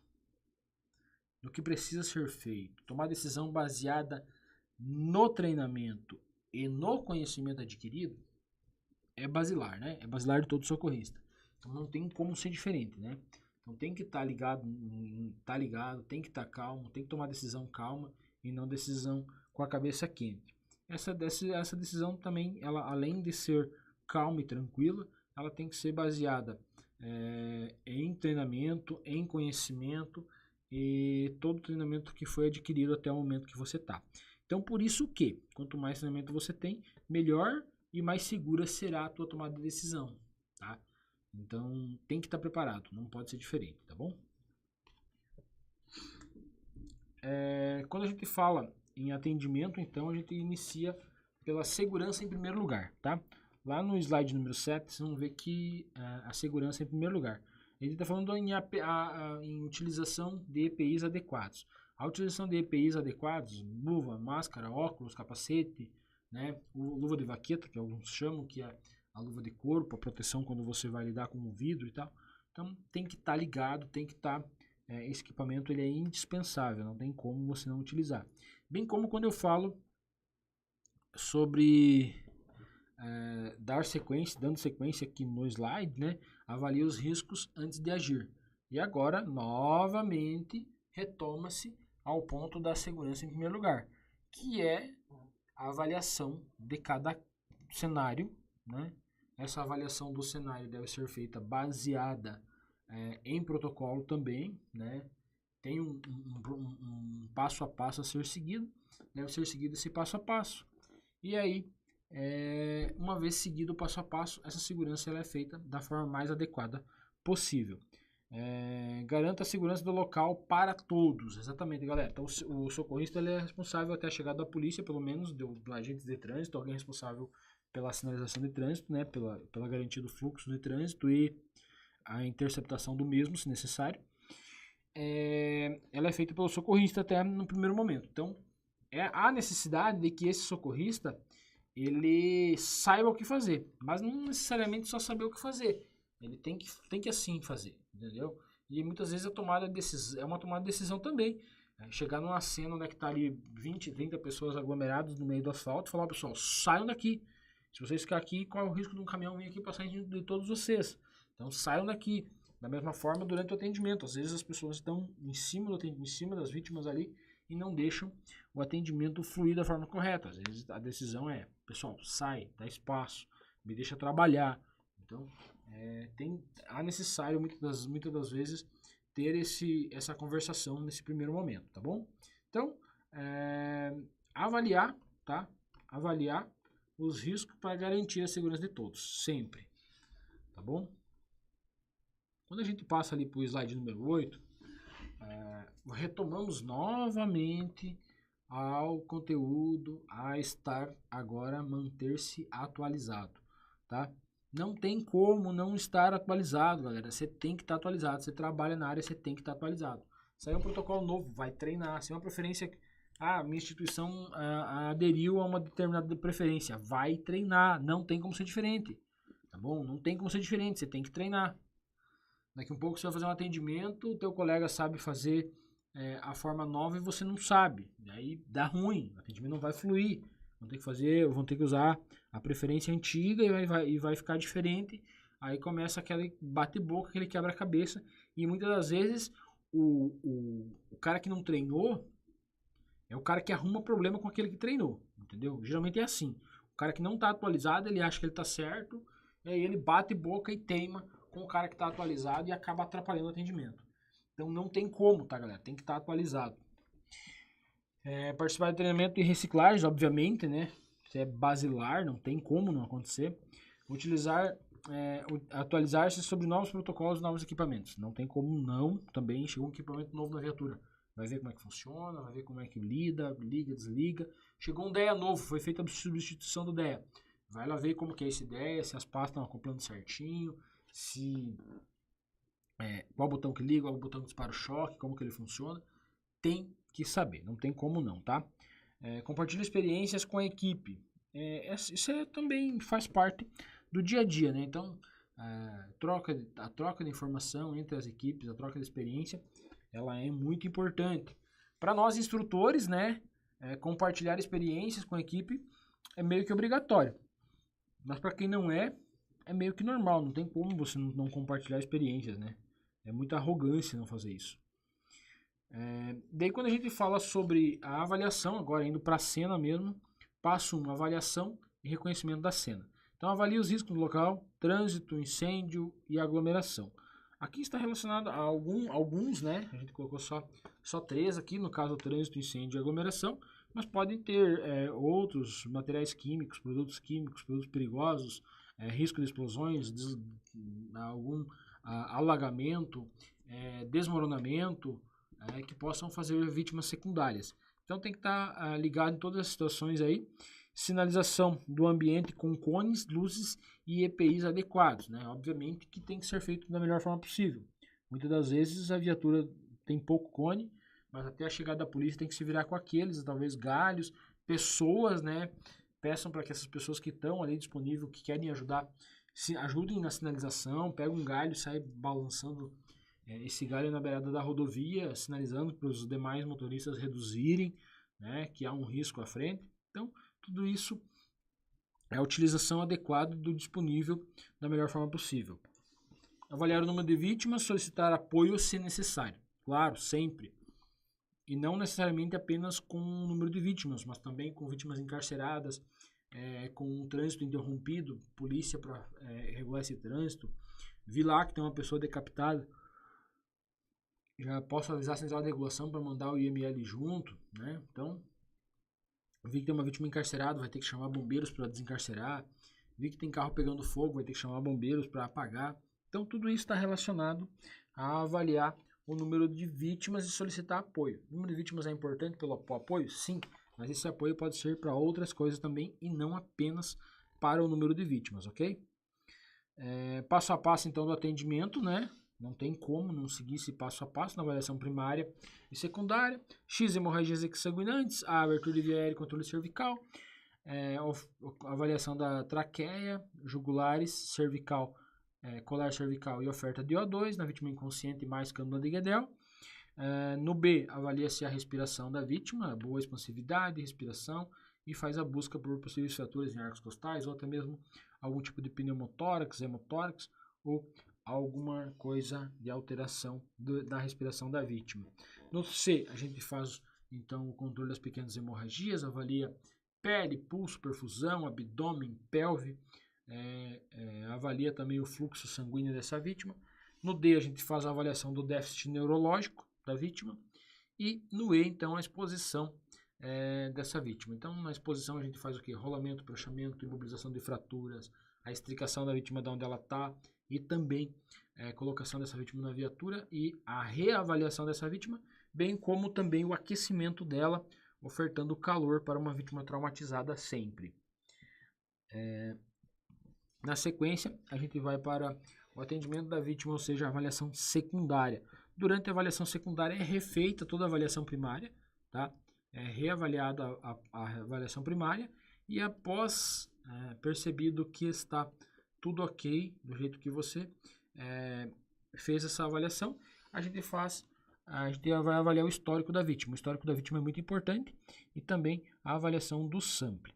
no que precisa ser feito, tomar decisão baseada no treinamento e no conhecimento adquirido, é basilar, né? É basilar de todo socorrista. Então não tem como ser diferente, né? Então tem que estar ligado, tem que estar calmo, tem que tomar decisão calma e não decisão com a cabeça quente. Essa decisão também, ela além de ser calma e tranquila, ela tem que ser baseada em treinamento, em conhecimento e todo o treinamento que foi adquirido até o momento que você está. Então por isso que, quanto mais treinamento você tem, melhor e mais segura será a tua tomada de decisão, tá? Então tem que estar preparado, não pode ser diferente, tá bom? Quando a gente fala em atendimento, então a gente inicia pela segurança em primeiro lugar, tá? lá no slide número 7, vocês vão ver que a segurança é em primeiro lugar. Ele está falando em utilização de EPIs adequados. A utilização de EPIs adequados, luva, máscara, óculos, capacete, né, luva de vaqueta, que alguns chamam, que é a luva de corpo, a proteção quando você vai lidar com o vidro e tal. Então tem que estar ligado, tem que estar... esse equipamento ele é indispensável, não tem como você não utilizar. Bem como quando eu falo sobre dando sequência aqui no slide, né, avalie os riscos antes de agir. E agora, novamente, retoma-se ao ponto da segurança em primeiro lugar, que é a avaliação de cada cenário, né? Essa avaliação do cenário deve ser feita baseada em protocolo também, né? Tem um passo a passo a ser seguido, deve ser seguido esse passo a passo. E aí, uma vez seguido o passo a passo, essa segurança ela é feita da forma mais adequada possível. Garanta a segurança do local para todos, exatamente, galera. Então, o socorrista ele é responsável até a chegada da polícia, pelo menos do agente de trânsito, alguém responsável pela sinalização de trânsito, né, pela garantia do fluxo de trânsito e a interceptação do mesmo, se necessário. Ela é feita pelo socorrista até no primeiro momento. Então, há necessidade de que esse socorrista ele saiba o que fazer, mas não necessariamente só saber o que fazer. Ele tem que assim fazer, entendeu? E muitas vezes é uma tomada de decisão também. Chegar numa cena onde está ali 20, 30 pessoas aglomeradas no meio do asfalto e falar, pessoal, saiam daqui. Se vocês ficarem aqui, qual é o risco de um caminhão vir aqui passar de todos vocês? Então saiam daqui. Da mesma forma, durante o atendimento. Às vezes as pessoas estão em cima das vítimas ali e não deixam o atendimento fluir da forma correta. Às vezes a decisão é, pessoal, sai, dá espaço, me deixa trabalhar. Então, há necessário, muitas das vezes, ter essa conversação nesse primeiro momento, tá bom? Então, avaliar, tá? Avaliar os riscos para garantir a segurança de todos, sempre, tá bom? Quando a gente passa ali para o slide número 8, retomamos novamente ao conteúdo a estar agora manter-se atualizado, tá? Não tem como não estar atualizado, galera. Você tem que estar atualizado. Você trabalha na área, você tem que estar atualizado. Saiu um protocolo novo, vai treinar. Se é uma preferência, minha instituição aderiu a uma determinada preferência, vai treinar. Não tem como ser diferente, tá bom? Não tem como ser diferente, você tem que treinar. Daqui um pouco você vai fazer um atendimento, o teu colega sabe fazer a forma nova e você não sabe. Daí dá ruim, o atendimento não vai fluir. Vão ter que usar a preferência antiga e vai ficar diferente. Aí começa aquele bate-boca, aquele quebra-cabeça. E muitas das vezes o cara que não treinou é o cara que arruma problema com aquele que treinou. Entendeu? Geralmente é assim. O cara que não está atualizado, ele acha que ele está certo. E aí ele bate boca e teima com o cara que está atualizado e acaba atrapalhando o atendimento. Então não tem como, tá, galera? Tem que estar atualizado. Participar de treinamento e reciclagem, obviamente, né? Isso é basilar, não tem como não acontecer. Atualizar-se sobre novos protocolos e novos equipamentos. Não tem como não, também chegou um equipamento novo na viatura. Vai ver como é que funciona, vai ver como é que liga, desliga. Chegou um DEA novo, foi feita a substituição do DEA. Vai lá ver como que é esse DEA, se as pastas estão acoplando certinho, qual botão que liga, qual botão que dispara o choque, como que ele funciona. Tem que saber, não tem como não, tá? Compartilha experiências com a equipe. Isso também faz parte do dia a dia, né? Então, a troca de informação entre as equipes, a troca de experiência, ela é muito importante. Para nós instrutores, né? Compartilhar experiências com a equipe é meio que obrigatório. Mas para quem não é meio que normal, não tem como você não compartilhar experiências, né? É muita arrogância não fazer isso. Daí quando a gente fala sobre a avaliação, agora indo para a cena mesmo, passo 1, avaliação e reconhecimento da cena. Então avalie os riscos do local, trânsito, incêndio e aglomeração. Aqui está relacionado a alguns, né? A gente colocou só 3 aqui, no caso trânsito, incêndio e aglomeração, mas podem ter outros materiais químicos, produtos perigosos, risco de explosões, algum alagamento, desmoronamento, que possam fazer vítimas secundárias. Então tem que estar ligado em todas as situações aí Sinalização do ambiente com cones, luzes e EPIs adequados, né? Obviamente que tem que ser feito da melhor forma possível. Muitas das vezes a viatura tem pouco cone, mas até a chegada da polícia tem que se virar com aqueles, talvez galhos, pessoas, né? Peçam para que essas pessoas que estão ali disponíveis, que querem ajudar, se ajudem na sinalização, pega um galho e sai balançando esse galho na beirada da rodovia, sinalizando para os demais motoristas reduzirem, né, que há um risco à frente. Então, tudo isso é a utilização adequada do disponível da melhor forma possível. Avaliar o número de vítimas, solicitar apoio se necessário. Claro, sempre. E não necessariamente apenas com o número de vítimas, mas também com vítimas encarceradas, com um trânsito interrompido, polícia para regular esse trânsito. Vi lá que tem uma pessoa decapitada, já posso avisar a central de regulação para mandar o IML junto, né? Então, vi que tem uma vítima encarcerada, vai ter que chamar bombeiros para desencarcerar. Vi que tem carro pegando fogo, vai ter que chamar bombeiros para apagar. Então, tudo isso está relacionado a avaliar o número de vítimas e solicitar apoio. O número de vítimas é importante pelo apoio? Sim, mas esse apoio pode ser para outras coisas também e não apenas para o número de vítimas, ok? Passo a passo, então, do atendimento, né? Não tem como não seguir esse passo a passo na avaliação primária e secundária. X hemorragias exsanguinantes, a abertura de via aérea e controle cervical, avaliação da traqueia, jugulares, cervical, colar cervical e oferta de O2 na vítima inconsciente mais cânula de Guedel. No B, avalia-se a respiração da vítima, boa expansividade, respiração, e faz a busca por possíveis fraturas em arcos costais ou até mesmo algum tipo de pneumotórax, hemotórax ou alguma coisa de alteração da respiração da vítima. No C, a gente faz então o controle das pequenas hemorragias, avalia pele, pulso, perfusão, abdômen, pelve, avalia também o fluxo sanguíneo dessa vítima. No D, a gente faz a avaliação do déficit neurológico da vítima. E no E, então, a exposição dessa vítima. Então, na exposição a gente faz o que? Rolamento, pranchamento, imobilização de fraturas, a extricação da vítima de onde ela está, e também colocação dessa vítima na viatura e a reavaliação dessa vítima, bem como também o aquecimento dela, ofertando calor para uma vítima traumatizada sempre. Na sequência, a gente vai para o atendimento da vítima, ou seja, a avaliação secundária. Durante a avaliação secundária é refeita toda a avaliação primária, tá? É reavaliada a avaliação primária e após percebido que está tudo ok, do jeito que você fez essa avaliação, a gente vai avaliar o histórico da vítima. O histórico da vítima é muito importante e também a avaliação do sample.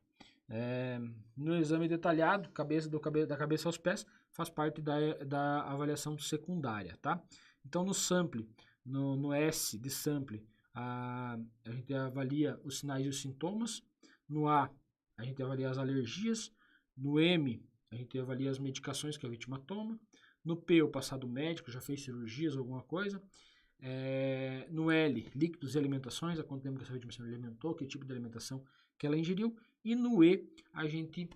No exame detalhado, da cabeça aos pés, faz parte da avaliação secundária, tá? Então, no sample, no S de sample, a gente avalia os sinais e os sintomas. No A, a gente avalia as alergias. No M, a gente avalia as medicações que a vítima toma. No P, o passado médico, já fez cirurgias ou alguma coisa. No L, líquidos e alimentações, há quanto tempo que essa vítima se alimentou, que tipo de alimentação que ela ingeriu. E no E, a gente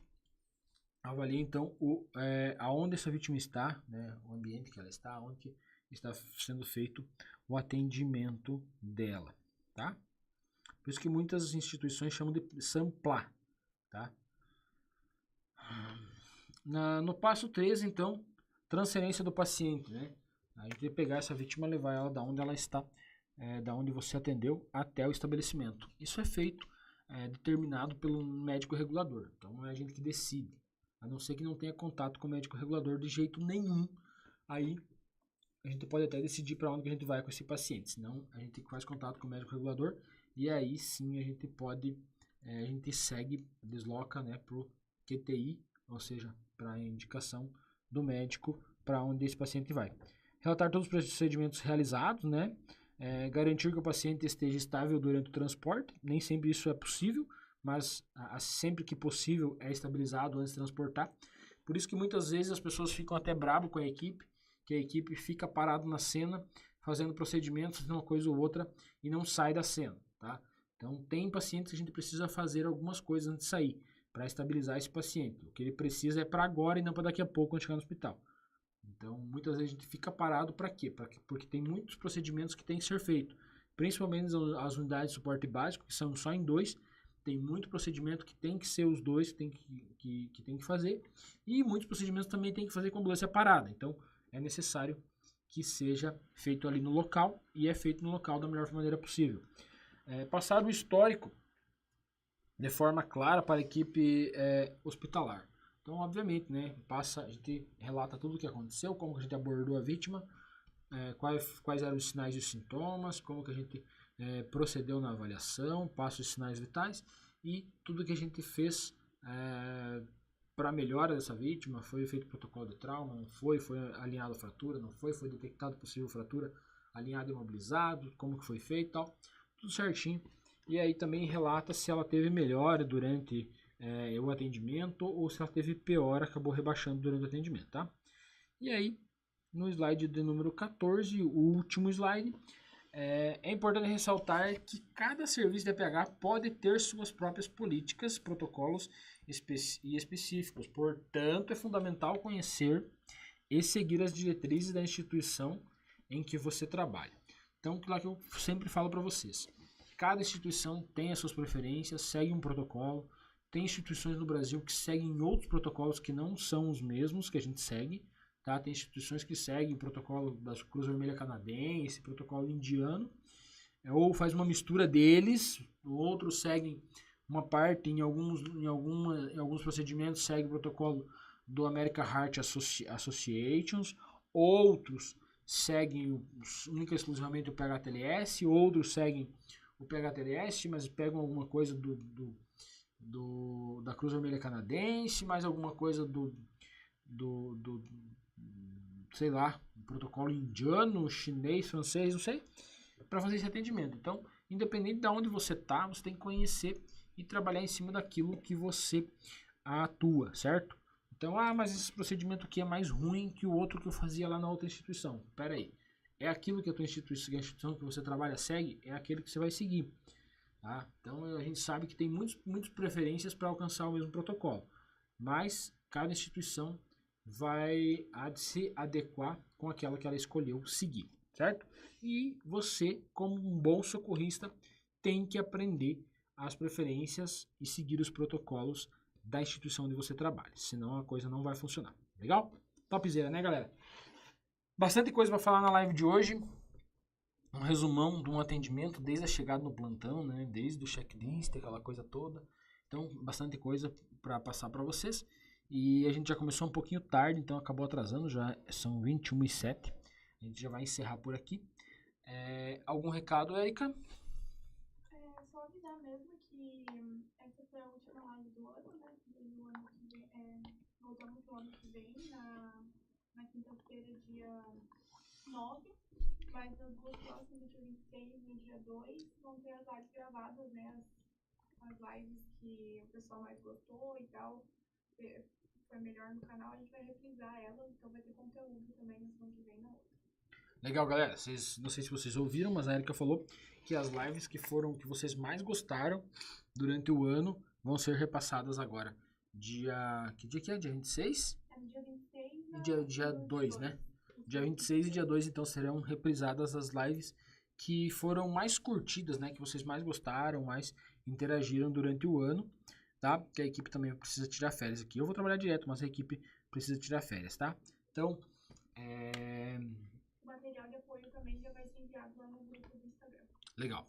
avalia então aonde essa vítima está, né, o ambiente que ela está, onde está sendo feito o atendimento dela, tá? Por isso que muitas instituições chamam de samplar, tá? No passo 3, então, transferência do paciente, né? A gente vai pegar essa vítima e levar ela da onde ela está, da onde você atendeu, até o estabelecimento. Isso é feito, determinado pelo médico regulador. Então, não é a gente que decide. A não ser que não tenha contato com o médico regulador de jeito nenhum. Aí, a gente pode até decidir para onde que a gente vai com esse paciente. Senão, a gente faz contato com o médico regulador e aí sim a gente pode, a gente segue, desloca, né, para o QTI, ou seja, para a indicação do médico para onde esse paciente vai. Relatar todos os procedimentos realizados, né? Garantir que o paciente esteja estável durante o transporte. Nem sempre isso é possível, mas sempre que possível é estabilizado antes de transportar. Por isso que muitas vezes as pessoas ficam até brabo com a equipe, que a equipe fica parado na cena, fazendo procedimentos, fazendo uma coisa ou outra e não sai da cena, tá? Então tem pacientes que a gente precisa fazer algumas coisas antes de sair, para estabilizar esse paciente. O que ele precisa é para agora e não para daqui a pouco quando chegar no hospital. Então, muitas vezes a gente fica parado para quê? Porque tem muitos procedimentos que tem que ser feito, principalmente as unidades de suporte básico, que são só em 2, tem muito procedimento que tem que ser os dois, tem que fazer, e muitos procedimentos também tem que fazer com a ambulância parada. Então, é necessário que seja feito ali no local, e é feito no local da melhor maneira possível. Passado o histórico de forma clara para a equipe hospitalar. Então, obviamente, né, a gente relata tudo o que aconteceu, como que a gente abordou a vítima, quais eram os sinais e os sintomas, como que a gente procedeu na avaliação, passa os sinais vitais e tudo que a gente fez para a melhora dessa vítima. Foi feito protocolo de trauma, não foi alinhado a fratura, não foi detectado possível fratura, alinhado e imobilizado, como que foi feito e tal, tudo certinho. E aí também relata se ela teve melhora durante o atendimento ou se ela teve pior, acabou rebaixando durante o atendimento, tá? E aí, no slide de número 14, o último slide, é importante ressaltar que cada serviço de APH pode ter suas próprias políticas, protocolos e específicos. Portanto, é fundamental conhecer e seguir as diretrizes da instituição em que você trabalha. Então, claro que eu sempre falo para vocês, cada instituição tem as suas preferências, segue um protocolo. Tem instituições no Brasil que seguem outros protocolos que não são os mesmos que a gente segue. Tá? Tem instituições que seguem o protocolo da Cruz Vermelha Canadense, protocolo indiano, ou faz uma mistura deles. Outros seguem uma parte, em alguns procedimentos, segue o protocolo do American Heart Associations. Outros seguem única e exclusivamente o PHTLS. Outros seguem o PHTLS, mas pegam alguma coisa da Cruz Vermelha Canadense, mais alguma coisa sei lá, protocolo indiano, chinês, francês, não sei, para fazer esse atendimento. Então, independente de onde você tá, você tem que conhecer e trabalhar em cima daquilo que você atua, certo? Então, mas esse procedimento aqui é mais ruim que o outro que eu fazia lá na outra instituição. Pera aí, é aquilo que a tua instituição que você trabalha segue, é aquele que você vai seguir. Tá? Então a gente sabe que tem muitas preferências para alcançar o mesmo protocolo, mas cada instituição vai se adequar com aquela que ela escolheu seguir, certo? E você, como um bom socorrista, tem que aprender as preferências e seguir os protocolos da instituição onde você trabalha, senão a coisa não vai funcionar. Legal? Topzera, né, galera? Bastante coisa para falar na live de hoje. Um resumão de um atendimento desde a chegada no plantão, né? Desde o checklist, aquela coisa toda. Então, bastante coisa para passar para vocês. E a gente já começou um pouquinho tarde, então acabou atrasando, já são 21h07. A gente já vai encerrar por aqui. Algum recado, Érica? Só avisar mesmo que essa foi a última live do ano, né? No ano que vem, voltamos no ano que vem, na quinta-feira, dia 9. Mas nas duas próximas, no dia 26 e no dia 2, vão ter as lives gravadas, né? As lives que o pessoal mais gostou e tal, foi melhor no canal, a gente vai reprisar elas, então vai ter conteúdo também na semana que vem na outra. Legal, galera. Não sei se vocês ouviram, mas a Erika falou que as lives que vocês mais gostaram durante o ano vão ser repassadas agora. Que dia que é? Dia 26? No dia 26 e dia 2, né? Dia 26 e dia 2, então, serão reprisadas as lives que foram mais curtidas, né? Que vocês mais gostaram, mais interagiram durante o ano, tá? Que a equipe também precisa tirar férias aqui. Eu vou trabalhar direto, mas a equipe precisa tirar férias, tá? Então, o material de apoio também já vai ser enviado lá no grupo do Instagram. Legal.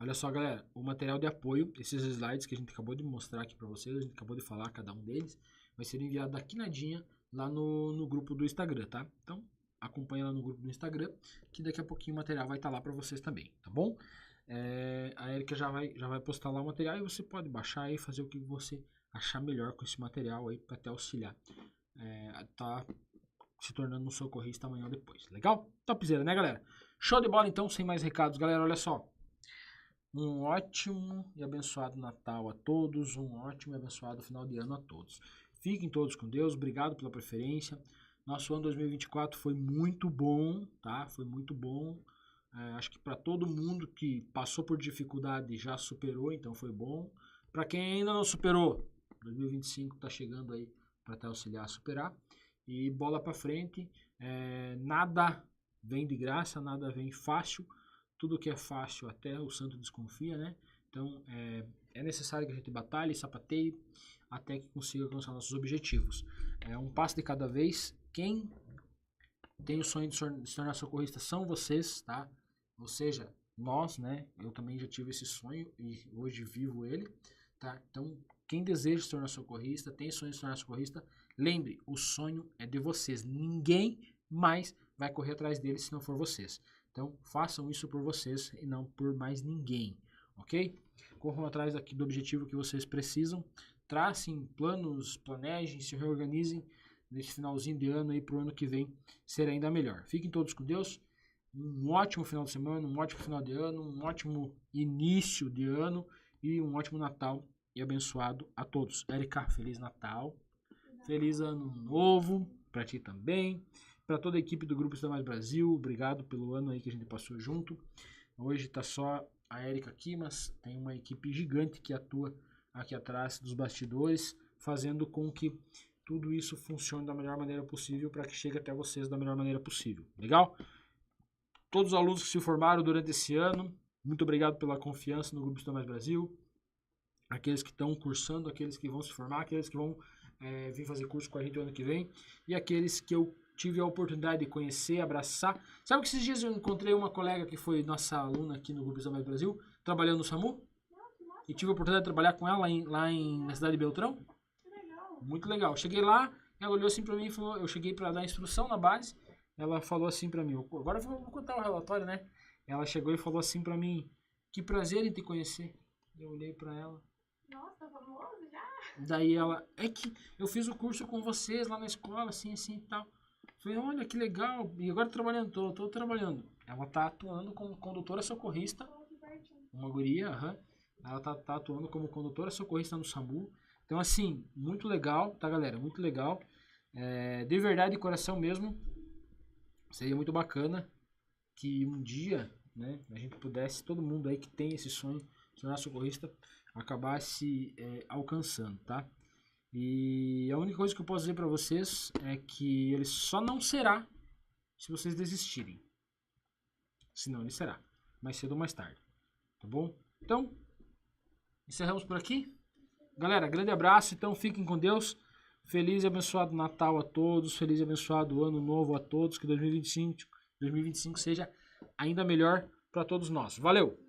Olha só, galera, o material de apoio, esses slides que a gente acabou de mostrar aqui para vocês, a gente acabou de falar cada um deles, vai ser enviado daqui nadinha lá no grupo do Instagram, tá? Então, acompanha lá no grupo do Instagram, que daqui a pouquinho o material vai estar lá para vocês também, tá bom? A Erika já vai postar lá o material e você pode baixar e fazer o que você achar melhor com esse material aí para te auxiliar. Tá se tornando um socorrista amanhã ou depois. Legal? Topzera, né, galera? Show de bola, então, sem mais recados. Galera, olha só. Um ótimo e abençoado Natal a todos. Um ótimo e abençoado final de ano a todos. Fiquem todos com Deus. Obrigado pela preferência. Nosso ano 2024 foi muito bom, tá? Foi muito bom. Acho que para todo mundo que passou por dificuldade já superou, então foi bom. Para quem ainda não superou, 2025 tá chegando aí para te auxiliar a superar. E bola para frente. Nada vem de graça, nada vem fácil. Tudo que é fácil até o santo desconfia, né? Então é necessário que a gente batalhe, sapateie, até que consiga alcançar nossos objetivos. É um passo de cada vez. Quem tem o sonho de se tornar socorrista são vocês, tá? Ou seja, nós, né? Eu também já tive esse sonho e hoje vivo ele, tá? Então, quem deseja se tornar socorrista, tem sonho de se tornar socorrista, lembre, o sonho é de vocês. Ninguém mais vai correr atrás dele se não for vocês. Então, façam isso por vocês e não por mais ninguém, ok? Corram atrás aqui do objetivo que vocês precisam, tracem planos, planejem, se reorganizem nesse finalzinho de ano aí pro ano que vem ser ainda melhor. Fiquem todos com Deus. Um ótimo final de semana, um ótimo final de ano, um ótimo início de ano e um ótimo Natal e abençoado a todos. Érica, Feliz Natal, Feliz Ano Novo para ti também, para toda a equipe do Grupo Estuda Mais Brasil, obrigado pelo ano aí que a gente passou junto. Hoje tá só a Érica aqui, mas tem uma equipe gigante que atua aqui atrás dos bastidores, fazendo com que tudo isso funcione da melhor maneira possível para que chegue até vocês da melhor maneira possível. Legal? Todos os alunos que se formaram durante esse ano, muito obrigado pela confiança no Grupo Estuda Mais Brasil. Aqueles que estão cursando, aqueles que vão se formar, aqueles que vão vir fazer curso com a gente no ano que vem. E aqueles que eu tive a oportunidade de conhecer, abraçar. Sabe que esses dias eu encontrei uma colega que foi nossa aluna aqui no Grupo Estuda Mais Brasil, trabalhando no SAMU? E tive a oportunidade de trabalhar com ela na cidade de Beltrão. Muito legal. Cheguei lá, ela olhou assim pra mim e falou, eu cheguei pra dar instrução na base, ela falou assim pra mim, agora eu vou contar o relatório, né? Ela chegou e falou assim pra mim, que prazer em te conhecer. Eu olhei pra ela. Nossa, famoso já? Daí ela, é que eu fiz o curso com vocês lá na escola, assim e tal. Falei, olha que legal, e agora trabalhando, tô trabalhando. Ela tá atuando como condutora socorrista, uma guria, ela tá atuando como condutora socorrista no SAMU. Então, assim, muito legal, tá, galera? Muito legal. De verdade, de coração mesmo, seria muito bacana que um dia, né, a gente pudesse, todo mundo aí que tem esse sonho de tornar socorrista, acabasse alcançando, tá? E a única coisa que eu posso dizer pra vocês é que ele só não será se vocês desistirem. Senão ele será, mais cedo ou mais tarde, tá bom? Então, encerramos por aqui. Galera, grande abraço, então fiquem com Deus. Feliz e abençoado Natal a todos, feliz e abençoado Ano Novo a todos, que 2025 seja ainda melhor para todos nós. Valeu!